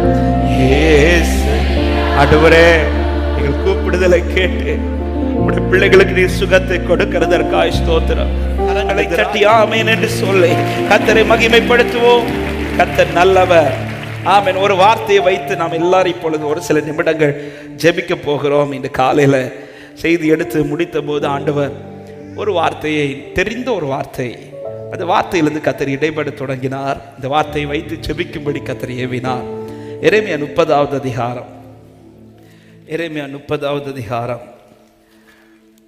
இயேசு. ஆண்டவரே, எங்கள் கூப்பிடுதலை கேட்டு உடைய பிள்ளைகளுக்கு நீ சுகத்தை கொடுக்கிறதற்காய் ஸ்தோத்திரம். கரங்களை தட்டி ஆமென் என்று சொல்லி கர்த்தரை மகிமைப்படுத்துவோம். கர்த்தர் நல்லவர். ஆமென். ஒரு வார்த்தையை வைத்து நாம் எல்லாரும் இப்பொழுது ஒரு சில நிமிடங்கள் ஜெபிக்க போகிறோம். இந்த காலையில செய்தி எடுத்து முடித்த போது ஆண்டவர் ஒரு வார்த்தையை, தெரிந்த ஒரு வார்த்தை, அந்த வார்த்தையிலிருந்து கர்த்தர் இடைபட தொடங்கினார். இந்த வார்த்தையை வைத்து ஜெபிக்கும்படி கர்த்தர் ஏவினார். எரேமியா 30வது அதிகாரம், எரேமியா 30வது அதிகாரம்,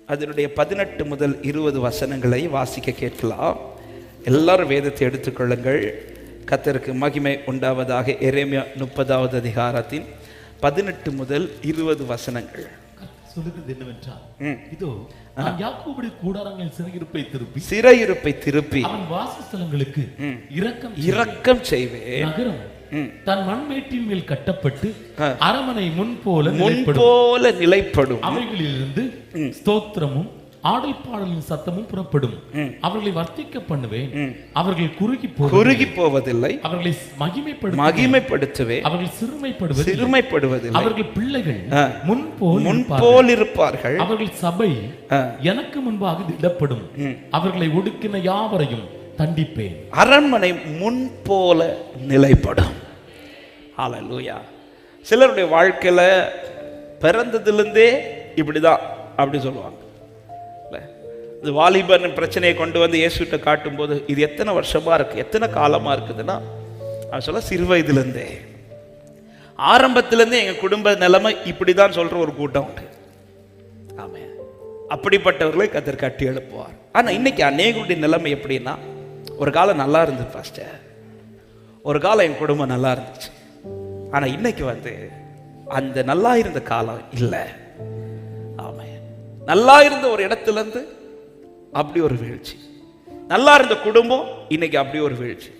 அதனுடைய 18 முதல் 20 வசனங்களை வாசிக்க கேட்கலாம். எல்லாரும் வேதத்தை எடுத்துக்கொள்ளுங்கள். கர்த்தருக்கு மகிமை உண்டாவதாக. எரேமியா 30வது அதிகாரத்தின் 18 முதல் 20 வசனங்கள் சொல்லுகிறது என்னவென்றால், இதோ நான் யாக்கோபுடைய கூடாரங்களில் சிறையிருப்பை திருப்பி அவன் வாசஸ்தலங்களுக்கு இரக்கம் செய்வேன். நகரம் தன் மண்மேட்டின் மேல் கட்டப்பட்டு அரமனை முன் போல நிலைப்படும். அவைகளிலிருந்து ஸ்தோத்திரமும் ஆடல் பாடலின் சத்தமும் புறப்படும். அவர்களை வர்த்திக்க பண்ணுவேன். அவர்கள் குறுகி போவதில்லை. அவர்களை மகிமைப்படுத்துவேன். அவர்கள் சிறுமைப்படுவதில்லை. அவர்கள் பிள்ளைகள் முன்போல் இருப்பார்கள். அவர்கள் சபை எனக்கு முன்பாக இடப்படும். அவர்களை ஒடுக்கின யாவரையும் தண்டிப்பேன். அரண்மனை முன் போல நிலைப்படும். ஹல்லேலூயா. சிலருடைய வாழ்க்கையில பிறந்ததிலிருந்தே இப்படிதான் அப்படி சொல்லுவாங்க. இது வாலிபன் பிரச்சனையை கொண்டு வந்து இயேசுகிட்ட காட்டும் போது, இது எத்தனை வருஷமா இருக்கு, எத்தனை காலமா இருக்குதுன்னா, அவன் சொல்ல சிறு வயதிலிருந்தே, ஆரம்பத்திலிருந்தே எங்க குடும்ப நிலைமை இப்படிதான் சொல்ற ஒரு கூட்டம் உண்டு. ஆமே, அப்படிப்பட்டவர்களை கர்த்தர் கட்டி எழுப்புவார். ஆனா இன்னைக்கு அநேகருடைய நிலைமை எப்படின்னா, ஒரு காலம் நல்லா இருந்தது பாஸ்டர், ஒரு காலம் என் குடும்பம் நல்லா இருந்துச்சு, ஆனா இன்னைக்கு வந்து அந்த நல்லா இருந்த காலம் இல்லை. ஆமே, நல்லா இருந்த ஒரு இடத்துல இருந்து அப்படி ஒரு வீழ்ச்சி. நல்லா இருந்த குடும்பம் இன்னைக்கு அப்படி ஒரு வீழ்ச்சி.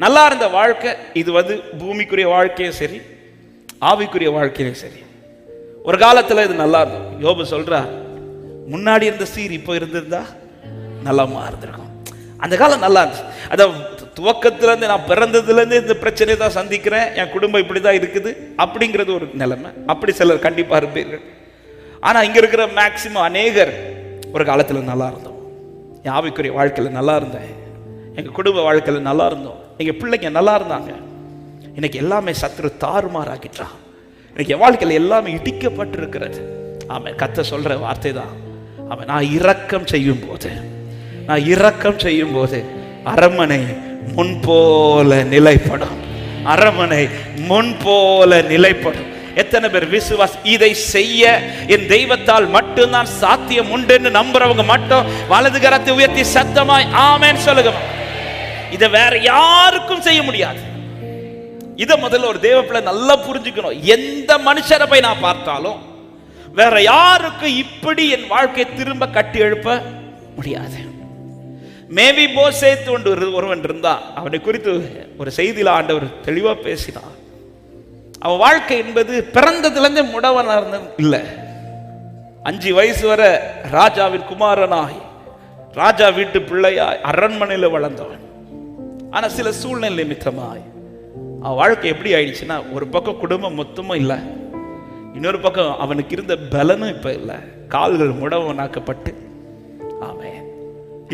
நல்லா இருந்த வாழ்க்கை, இது வந்து பூமிக்குரிய வாழ்க்கையும் சரி, ஆவிக்குரிய வாழ்க்கையும் சரி. ஒரு காலத்துல இது நல்லா இருந்தோம். யோபு சொல்றா, முன்னாடி இருந்த சீர் இப்போ இருந்திருந்தா நலமா இருந்திருக்கும். அந்த காலம் நல்லா இருந்துச்சு. அதான் துவக்கத்துல இருந்து, நான் பிறந்ததுல இருந்து இந்த பிரச்சனையை தான் சந்திக்கிறேன், என் குடும்பம் இப்படிதான் இருக்குது அப்படிங்கிறது ஒரு நிலைமை. அப்படி சிலர் கண்டிப்பா இருப்பீர்கள். ஆனா இங்க இருக்கிற மேக்சிமம் அநேகர் ஒரு காலத்துல நல்லா இருந்தோம், என் ஆவிக்குரிய வாழ்க்கையில நல்லா இருந்தேன், எங்க குடும்ப வாழ்க்கையில நல்லா இருந்தோம், எங்க பிள்ளைங்க நல்லா இருந்தாங்க. இன்னைக்கு எல்லாமே சத்துரு தாறுமாறாக்கிட்டான். இன்னைக்கு என் வாழ்க்கையில எல்லாமே இடிக்கப்பட்டு இருக்கிறது. ஆமா, கர்த்தர் சொல்ற வார்த்தை தான். ஆமா, நான் இரக்கம் செய்யும் போது அரண்மனை முன்போல நிலைப்படும். அரண்மனை முன்போல நிலைப்படும். எத்தனை பேர் விசுவாஸ் இதை செய்ய என் தெய்வத்தால் மட்டும்தான் சாத்தியம் உண்டுன்னு நம்புறவங்க மட்டும் வலது கரத்தை உயர்த்தி சத்தமாய் ஆமென் சொல்லுங்க. இதை வேற யாருக்கும் செய்ய முடியாது. இதை முதல்ல ஒரு தேவ பிள்ளை நல்லா புரிஞ்சுக்கணும். எந்த மனுஷரை போய் நான் பார்த்தாலும் வேற யாருக்கும் இப்படி என் வாழ்க்கை திரும்ப கட்டி எழுப்ப முடியாது. மேவி போசேத் ஒருவன் இருந்தா, அவனை குறித்து ஒரு செய்தியில ஆண்டவர் தெளிவா பேசினார். அவன் வாழ்க்கை என்பது பிறந்ததுலேருந்தே முடவனா இருந்த இல்லை. 5 வயசு வரை ராஜாவின் குமாரனாய், ராஜா வீட்டு பிள்ளையாய் அரண்மனையில் வளர்ந்தவன். ஆனா சில சூழ்நிலை நிமித்தமாய் அவன் வாழ்க்கை எப்படி ஆயிடுச்சுன்னா, ஒரு பக்கம் குடும்பம் மொத்தமும் இல்லை, இன்னொரு பக்கம் அவனுக்கு இருந்த பலனும் இப்ப இல்லை. கால்கள் முடவனாக்கப்பட்டு, ஆமே,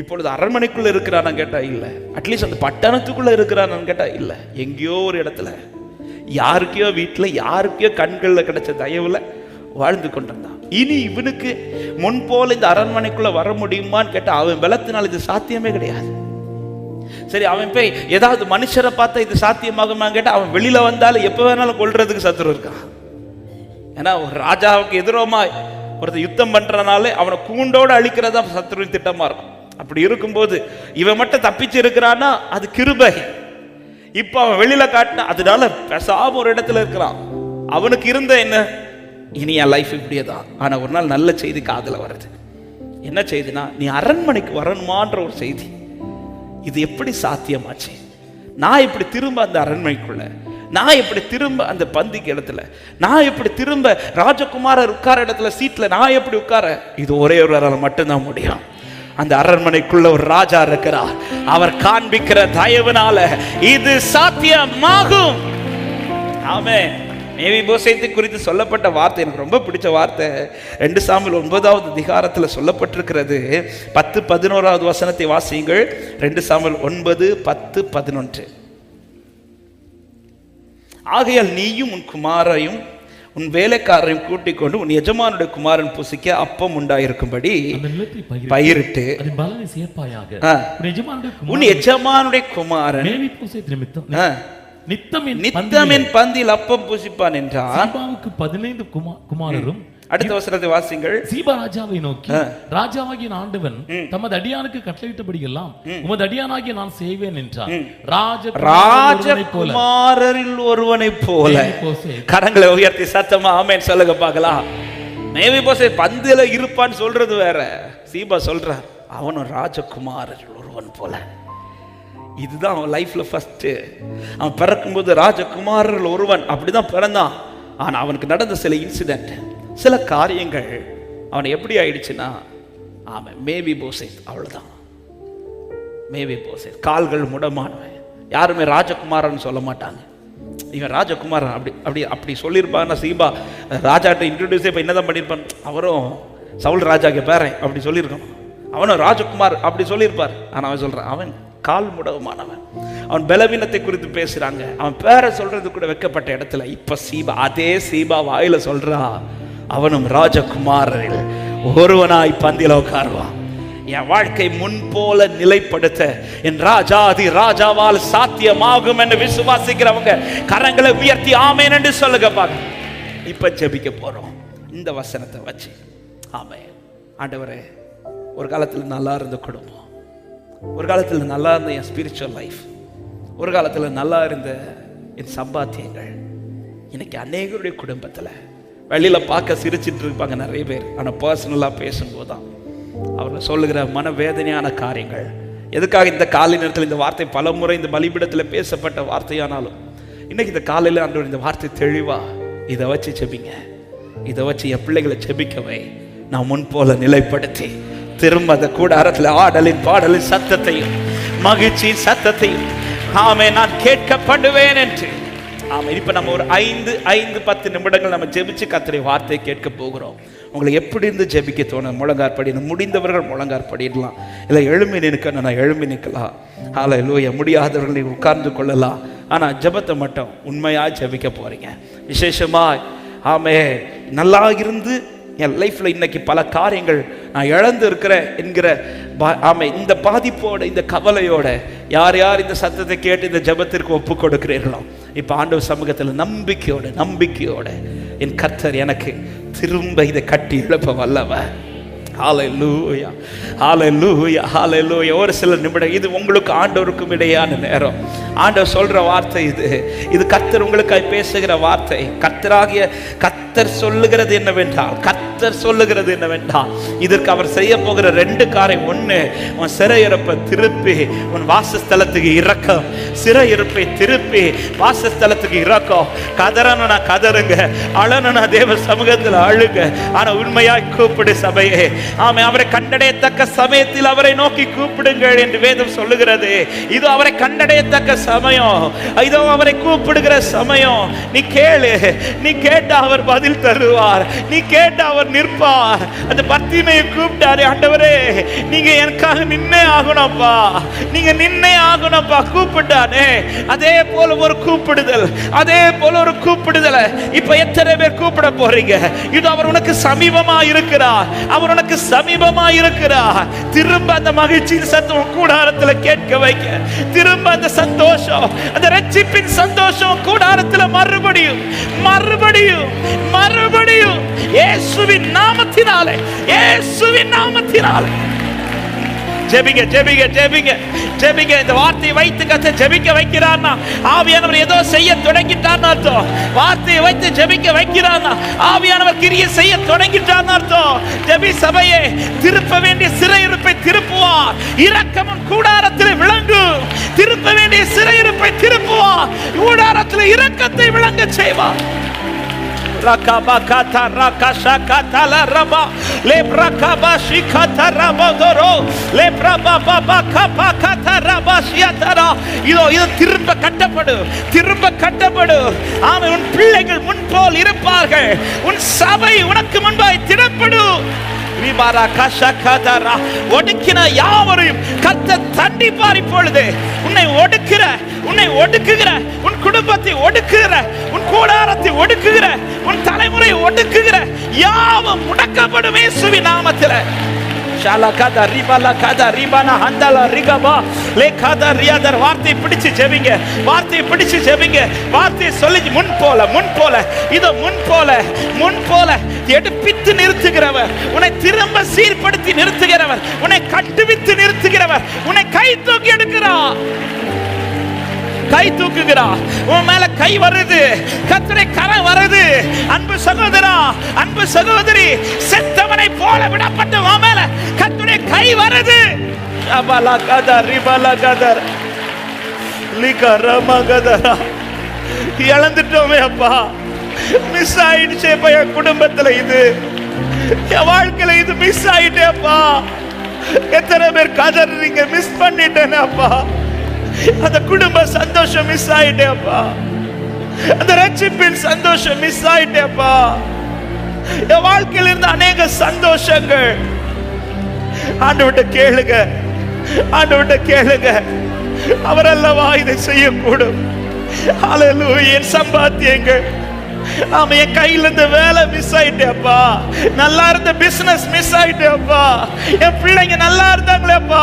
இப்பொழுது அரண்மனைக்குள்ள இருக்கிறான்னு கேட்டா இல்லை, அட்லீஸ்ட் அந்த பட்டணத்துக்குள்ள இருக்கிறான்னு கேட்டா இல்லை, எங்கேயோ ஒரு இடத்துல யாருக்கையோ வீட்டுல யாருக்கையோ கண்கள்ல கிடைச்ச தயவுல வாழ்ந்து கொண்டிருந்தான். இனி இவனுக்கு முன் போல இந்த அரண்மனைக்குள்ள வர முடியுமான்னு கேட்டா அவன் பலத்தினால் இது சாத்தியமே கிடையாது. சரி, அவன் போய் ஏதாவது மனுஷரை பார்த்தா இது சாத்தியமாகுமா கேட்டா, அவன் வெளியில வந்தாலும் எப்ப வேணாலும் கொல்றதுக்கு சத்துரு இருக்கான். ஏன்னா ஒரு ராஜாவுக்கு எதிரமா ஒருத்தர் யுத்தம் பண்றனாலே அவனை கூண்டோடு அழிக்கிறதா சத்துருவின் திட்டமா இருக்கும். அப்படி இருக்கும்போது இவன் மட்டும் தப்பிச்சு இருக்கிறான்னா அது கிருபை. இப்ப அவன் வெளியில காட்டினா அதனால பேசாம ஒரு இடத்துல இருக்கிறான். அவனுக்கு இருந்த என்ன, இனி என் லைஃப் இப்படியேதான். ஆனா ஒரு நாள் நல்ல செய்தி காதுல வருது. என்ன செய்தினா, நீ அரண்மனைக்கு வரணுமான்ற ஒரு செய்தி. இது எப்படி சாத்தியமாச்சு? நான் இப்படி திரும்ப அந்த அரண்மனைக்குள்ள, நான் இப்படி திரும்ப அந்த பந்திக்கு இடத்துல, நான் இப்படி திரும்ப ராஜகுமாரர் உட்கார இடத்துல சீட்ல நான் எப்படி உட்கார? இது ஒரே ஒரு மட்டும்தான் முடியும். அந்த அரண்மனைக்குள்ள ஒரு ராஜா இருக்கிறார். அவர் காண்பிக்கிற தயவுனால இது சாத்தியமாகும். ஆமென். மேவிபோசேத்தை குறித்து சொல்லப்பட்ட வார்த்தை எனக்கு ரொம்ப பிடிச்ச வார்த்தை. 2 சாமுவேல் 9வது அதிகாரத்தில் சொல்லப்பட்டிருக்கிறது. 10-11வது வசனத்தை வாசியுங்கள். 2 சாமுவேல் 9, 10, 11. ஆகையால் நீயும் உன் குமாரையும் உன் வேலைக்காரரையும் கூட்டிக் கொண்டு உன் எஜமானுடைய குமாரன் புசிக்க அப்பம் உண்டாயிருக்கும்படி பயிரிட்டு உன் எஜமானுடைய குமாரன் நித்தமின் பந்தியில் அப்பம் புசிப்பான் என்றார். 15 குமாரரும். அடுத்த வசனத்தை வாசிங்கள். சீபா ராஜாவை நோக்கி, ராஜாவாகிய ஆண்டவன் தமது அடியானுக்கு கட்டளையிட்டபடி எல்லாம் உமது அடியானாகிய நான் செய்வேன் என்றார். ராஜகுமாரரில் ஒருவனை போல. கரங்களை உயர்த்தி சத்தமா ஆமென் சொல்லுங்க பார்க்கலாம். மேவிபோசேத் பந்தியில இருப்பான்னு சொல்றது வேற. சீபா சொல்றார், அவனும் ராஜகுமாரரில் ஒருவன் போல. இதுதான் அவன் லைஃப்ல ஃபர்ஸ்ட். அவன் பிறக்கும்போது ராஜகுமாரரில் ஒருவன் அப்படிதான் பிறந்தான். ஆனா அவனுக்கு நடந்த சில இன்சிடென்ட், சில காரியங்கள் அவன் எப்படி ஆயிடுச்சுன்னா, ஆமாம் மேவிபோசேத் அவ்வளவுதான். மேவிபோசேத் கால்கள் முடமானவன். யாருமே ராஜகுமாரன் சொல்ல மாட்டாங்க. இவன் ராஜகுமாரன் அப்படி அப்படி அப்படி சொல்லியிருப்பான். சீபா ராஜாட்ட இன்ட்ரோடியூஸே இப்போ என்னதான் பண்ணியிருப்பான், அவரும் சவுல் ராஜாக்கு பேரன் அப்படி சொல்லியிருக்கான். அவனும் ராஜகுமார் அப்படி சொல்லியிருப்பார். ஆனால் அவன் சொல்றான், அவன் கால் முடமானவன். அவன் பலவீனத்தை குறித்து பேசுறாங்க. அவன் பேரை சொல்றது கூட வைக்கப்பட்ட இடத்துல இப்ப சீபா, அதே சீபா வாயில சொல்றா, அவனும் ராஜகுமாரில் ஒருவனாய் பந்தில உட்காருவான். என் வாழ்க்கை முன் போல நிலைப்படுத்த என் ராஜாதி ராஜாவால் சாத்தியமாகும் என்று விசுவாசிக்கிறவங்க கரங்களை உயர்த்தி ஆமென் என்று சொல்லுங்க பாக்க. இப்ப ஜெபிக்க போறோம் இந்த வசனத்தை வச்சு. ஆமென். ஆண்டவரே, ஒரு காலத்துல நல்லா இருந்த குடும்பம், ஒரு காலத்துல நல்லா இருந்த என் ஸ்பிரிச்சுவல் லைஃப், ஒரு காலத்துல நல்லா இருந்த என் சம்பாத்தியங்கள், இன்னைக்கு அநேகருடைய குடும்பத்துல வெளியில பார்க்க சிரிச்சிட்டு இருப்பாங்க நிறைய பேர். ஆனா பர்சனலா பேசும்போதுதான் அவங்க சொல்லுகிற மனவேதனையான காரியங்கள். எதுக்காக இந்த காலை நேரத்தில் இந்த வார்த்தை பல முறை இந்த பலிபீடத்தில் பேசப்பட்ட வார்த்தையானாலும் இன்னைக்கு இந்த காலையில் ஆண்டவர் இந்த வார்த்தை தெளிவா, இதை வச்சு செபிங்க, இதை வச்சு என் பிள்ளைகளை செபிக்கவை நான் முன் போல நிலைப்படுத்தி திரும்ப அந்த கூடாரத்தில் ஆடலின் பாடலின் சத்தத்தையும் மகிழ்ச்சி சத்தத்தையும் ஆமே நான் கேட்கப்படுவேன் என்று. ஆமா, இப்ப நம்ம ஒரு 5-10 நிமிடங்கள் நம்ம ஜெபிச்சு கர்த்தருடைய வார்த்தையை கேட்க போகிறோம். உங்களுக்கு எப்படி இருந்து ஜெபிக்க தோணும்? முழங்கார் படிடணும். முடிந்தவர்கள் முழங்கார் படிடலாம், இல்லை எழும்பி நிற்கணும், நான் எழும்பி நிற்கலாம். ஹல்லேலூயா. முடியாதவர்கள் நீங்கள் உட்கார்ந்து கொள்ளலாம். ஆனால் ஜெபத்தை மட்டும் உண்மையாக ஜெபிக்க போறீங்க. விசேஷமா ஆமே நல்லா இருந்து என் லைஃப்ல இன்னைக்கு பல காரியங்கள் நான் இழந்து இருக்கிறேன் என்கிற ஆமை இந்த பாதிப்போட இந்த கவலையோட யார் யார் இந்த சத்தத்தை கேட்டு இந்த ஜெபத்திற்கு ஒப்பு கொடுக்கிறீர்களோ, இப்ப ஆண்டவர் சமூகத்தில் நம்பிக்கையோட என் கர்த்தர் எனக்கு திரும்ப இதை கட்டி எழுப்ப வல்லவர். ஹல்லேலூயா, ஹல்லேலூயா, ஹல்லேலூயா. ஒரு சில நிமிடம் இது உங்களுக்கு ஆண்டவருக்கும் இடையான நேரம். ஆண்டவர் சொல்ற வார்த்தை இது கர்த்தர் உங்களுக்காய் பேசுகிற வார்த்தை. கர்த்தர் சொல்லுகிறது என்னவென்றால் இதற்கு அவர் செய்ய போகிற 2 காரியம். 1, உன் சிறையிருப்பை திருப்பி உன் வாசஸ்தலத்துக்கு இறக்கம். சிறையிருப்பை திருப்பி வாசஸ்தலத்துக்கு இறக்கம். கதறணும்னா கதறுங்க, அழணும்னா தேவ சமூகத்தில் அழுங்க. ஆனா உண்மையாய் கூப்பிடு சபையே. ஆமே, அவரை கண்டடையத்தக்க சமயத்தில் அவரை நோக்கி கூப்பிடுங்கள் என்று வேதம் சொல்லுகிறது. இதோ அவரை கண்டடையத்தக்க சமயம், இதோ அவரை கூப்பிடுகிற சமயம். நீ கேட்ட அவர் பதில் தருவார், நீ கேட்ட அவர் நிற்பார். அந்த பர்த்திமையை கூப்பிட்டாரு, ஆண்டவரே நீங்க எனக்காக நின்னே ஆகணும்ப்பா, நீங்க நின்னே ஆகணும்ப்பா கூப்பிட்டானே. அதே போல ஒரு கூப்பிடுதல், இப்ப எத்தனை பேர் கூப்பிட போறீங்க? இது அவர் உனக்கு சமீபமா இருக்கிறார். திரும்ப அந்த மகிழ்ச்சியின் சத்தம் கூடாரத்தில் கேட்க வைக்க, திரும்ப அந்த சந்தோஷம், அந்த ரட்சிப்பின் சந்தோஷம் கூடாரத்தில் மறுபடியும் இயேசுவின் நாமத்தினாலே ஜெபிங்க ஜெபிங்க ஜெபிங்க ஜெபிங்க. இந்த வார்த்தையை வைத்து கர்த்தர் ஜெபிக்க வைக்கிறார்னா ஆவியானவர் ஏதோ செய்ய தொடங்கிட்டார்னு அர்த்தம். வார்த்தையை வைத்து ஜெபிக்க வைக்கிறார்னா ஆவியானவர் கிரியை செய்ய தொடங்கிட்டார்னு அர்த்தம். ஜெபி சபையே, திருப்ப வேண்டிய சிறையிருப்பை திருப்புவார். இரக்கமும் கூடாரத்தில் விளங்கும். திருப்ப வேண்டிய சிறையிருப்பை திருப்புவார். கூடாரத்தில் இரக்கத்தை விளங்க செய்வார். Rakabakata rakashakata la raba lebrakabashikata rabodoro lebrabababakapakata rabashiatara. இதோ இது திரும்ப கட்டப்படு, திரும்ப கட்டப்படு. ஆமென். உன் பிள்ளைகள் முன் போல் இருப்பார்கள். உன் சபை உனக்கு முன்பாய் திடப்படும். ஒடுக்கின யாவரையும் கர்த்தர் தண்டிப்பார். இப்பொழுது உன்னை ஒடுக்குகிற உன் குடும்பத்தை ஒடுக்குகிற, உன் கூடாரத்தை ஒடுக்குகிற, உன் தலைமுறை ஒடுக்குகிற யாவும் முடக்கப்படும் இயேசுவின் நாமத்தில். வார்த்தையை பிடிச்சு ஜெபிங்க, வார்த்தையை பிடிச்சு ஜெபிங்க. வார்த்தையை சொல்லி முன் போல முன் போல இதோ முன் போல முன் போல எடுப்பித்து நிறுத்துகிறவர், உன்னை திரும்ப சீர்படுத்தி நிறுத்துகிறவர், உன்னை கட்டுவித்து நிறுத்துகிறவர், உன்னை கை தூக்கி எடுக்கிறார், கை தூக்குகிறார். உன் மேல கை வருது, கர்த்தருடைய கரம் வருது. அன்பு சகோதரா, அன்பு சகோதரி, செத்தவனை போல விடப்பட்ட உன் மேல கர்த்தருடைய கை வருது. இழந்துட்டோமே அப்பா, மிஸ் ஆயிடுச்சே என் குடும்பத்துல, இது என் வாழ்க்கையில இது மிஸ் ஆயிட்டே அப்பா. எத்தனை பேர் கதறீங்க, மிஸ் பண்ணிட்டேன் அப்பா. அந்த குடும்ப சந்தோஷம் மிஸ் ஆயிட்டே அப்பா. அந்த ரட்சிப்பின் சந்தோஷம் மிஸ் ஆயிட்டே அப்பா. என் வாழ்க்கையில் இருந்த அநேக சந்தோஷங்கள் ஆண்டவர்கிட்ட கேளுங்க, ஆண்டவர்கிட்ட கேளுங்க. அவர் அல்லவா இதை செய்யக்கூடும். ஹல்லேலூயா. என் சம்பாத்தியங்கள், ஆமா, என் கையில இருந்த வேலை மிஸ் ஆயிட்டேப்பா. நல்லா இருந்த பிசினஸ் மிஸ் ஆயிட்டேப்பா. என் பிள்ளைங்க நல்லா இருந்தாங்களேப்பா,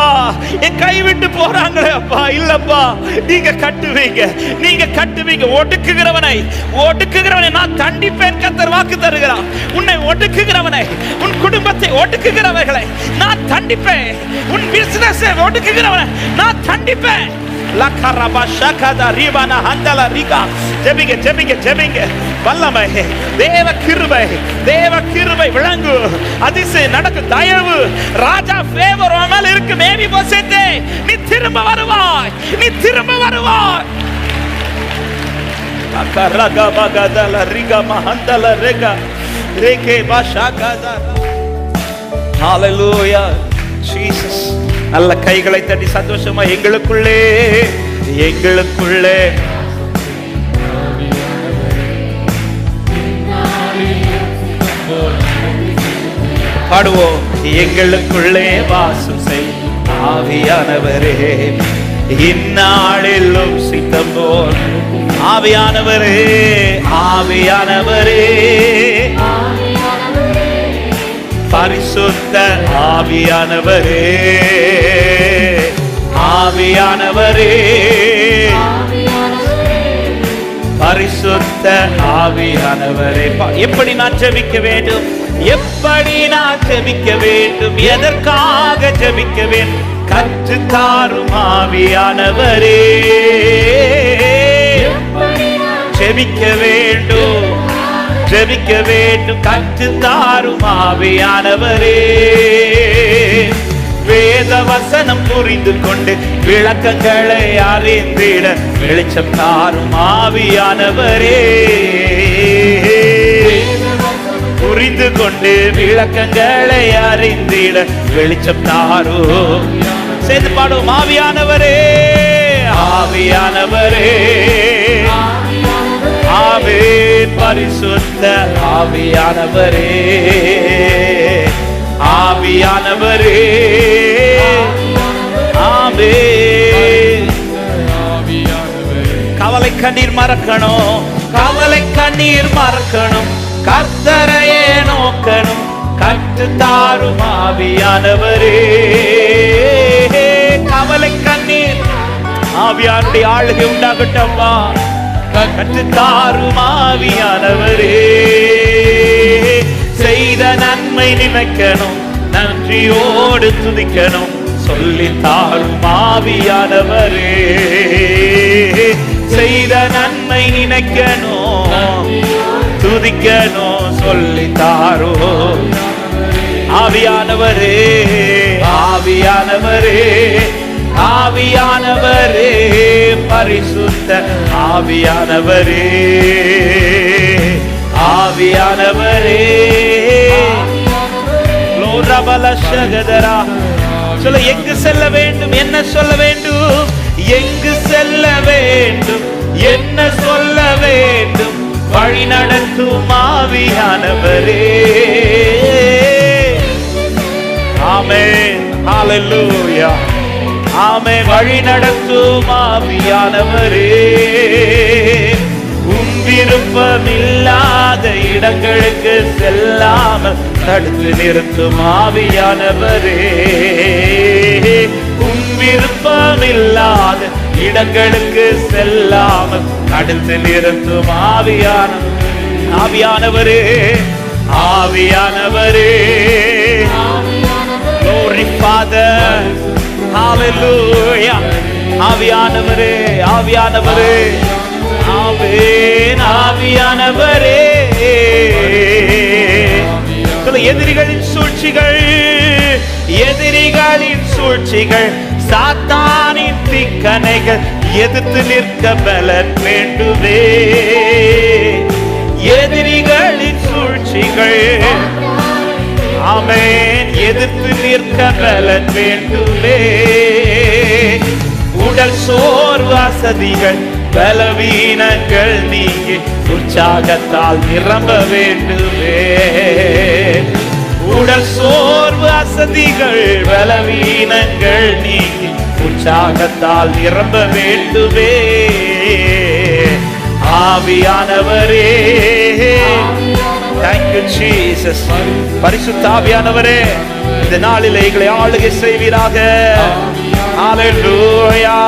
என் கை விட்டு போறாங்களேப்பா. இல்லப்பா, நீங்க கட்டுவீங்க, நீங்க கட்டுவீங்க. ஒடுக்குகிறவனை நான் தண்டிப்பேன். கர்த்தர் வாக்கு தருகிறார். உன்னை ஒடுக்குகிறவனை, உன் குடும்பத்தை ஒடுக்குகிறவர்களை நான் தண்டிப்பேன். உன் பிசினஸ் ஒடுக்குகிறவனை நான் தண்டிப்பேன். ஜெபிங்க ஜெபிங்க ஜெபிங்க. வல்லமை, தேவ கிருபை, தேவ கிருபை விளங்கு. அதிசயம் நடக்கும். தயவு, ராஜா ஃபேவர் உன் மேல இருக்கு. மேவி போசேத்தே, நீ திரும்ப வருவாய், நீ திரும்ப வருவாய். அக்கரகா பகதல ரிகா மஹந்தல ரெகா ரேகே பாஷாகதா. ஹalleluya ஜீசஸ். நல்ல கைகளை தட்டி சந்தோஷமா எங்களுக்குள்ளே எங்களுக்குள்ளே பாடுவோம். எங்களுக்குள்ளே வாசம் செய் ஆவியானவரே, இந்நாளிலும் சித்தம் போல். ஆவியானவரே, ஆவியானவரே, பரிசுத்த ஆவியானவரே, ஆவியானவரே, பரிசுத்த ஆவியானவரே. எப்படி நான் ஜெபிக்க வேண்டும், எப்படி நான் ஜெபிக்க வேண்டும், எதற்காக ஜெபிக்க வேண்டும், கற்றுத்தாரும் ஆவியானவரே. ஜெபிக்க வேண்டும், ஜெபிக்க வேண்டும், கற்றுத்தாரும் ஆவியானவரே. வேத வசனம் புரிந்து கொண்டு விளக்கங்களை அறிந்திட வெளிச்சம் தாரும் ஆவியானவரே. புரிந்து கொண்டு விளக்கங்களை அறிந்திட வெளிச்சம் தாரும். சேர்ந்து பாடுவோம். ஆவியானவரே, ஆவியானவரே, ஆமென். பரிசுத்த ஆவியானவரே, ஆவியானவரே, ஆமென். கவலை கண்ணீர் மறக்கணும், கவலை கண்ணீர் மறக்கணும், கர்த்தரையே நோக்கணும், கற்றுத்தாரும் ஆவியானவரே. கவலை கண்ணீர் ஆவியானுடைய ஆளுகை உண்டாகட்டம்மா. கற்றுத்தாரும் ஆவியானவரே. செய்த நன்மை நினைக்கணும், நன்றியோடு துதிக்கணும், சொல்லித்தாரும் ஆவியானவரே. செய்த நன்மை நினைக்கணும், துதிக்கணும், சொல்லித்தாரும் ஆவியானவரே. ஆவியானவரே, ஆவியானவரே, பரிசுத்த ஆவியானவரே, ஆவியானவரே. லோரபலஷகதரா. சொல்ல, எங்கு செல்ல வேண்டும், என்ன சொல்ல வேண்டும், எங்கு செல்ல வேண்டும், என்ன சொல்ல வேண்டும், வழி நடத்தும் ஆவியானவரே. ஆமென், ஹalleluya, ஆமென். வழி நடத்தும் ஆவியானவரே. உம் விருப்பமில்லாத இடங்களுக்கு செல்லாமல் தடுத்து நிறுத்தும் ஆவியானவரே. உம் விருப்பமில்லாத இடங்களுக்கு செல்லாமல் தடுத்து நிறுத்தும் ஆவியானவரே. ஆவியானவரே, glory Father, hallelujah. ஆவியானவரே, ஆவியானவரே, ஆமென். ஆவியானவரே. எதிரிகளின் சூழ்ச்சிகள், எதிரிகளின் சூழ்ச்சிகள், சாத்தானின் திக்கனைகள் எதிர்த்து நிற்க பலன் வேண்டுமே. எதிரிகளின் சூழ்ச்சிகள், ஆமென், எதிர்த்து நிற்க பலன் வேண்டுமே. உடல் சோர்வு, அசதிகள், பலவீனங்கள் நீங்கி உற்சாகத்தால் நிரம்ப வேண்டுமே. உடல் சோர்வு, அசதிகள், பலவீனங்கள் நீங்கி உற்சாகத்தால் நிரம்ப வேண்டுமே. ஆவியானவரே, thank you Jesus. பரிசுத்த ஆவியானவரே, இந்த நாளிலே எங்களை ஆளுகை செய்வீராக. ஹalleluya.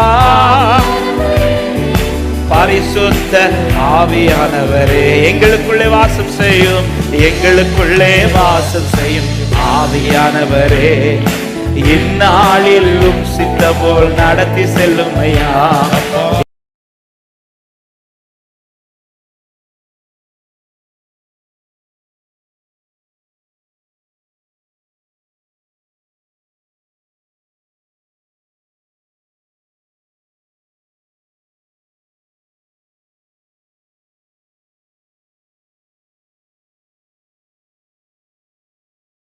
பரிசுத்த ஆவியானவரே, எங்களுக்குள்ளே வாசம் செய்யும், எங்களுக்குள்ளே வாசம் செய்யும் ஆவியானவரே. இந்நாளிலும் சித்த போல் நடத்தி செல்லும் ஐயா.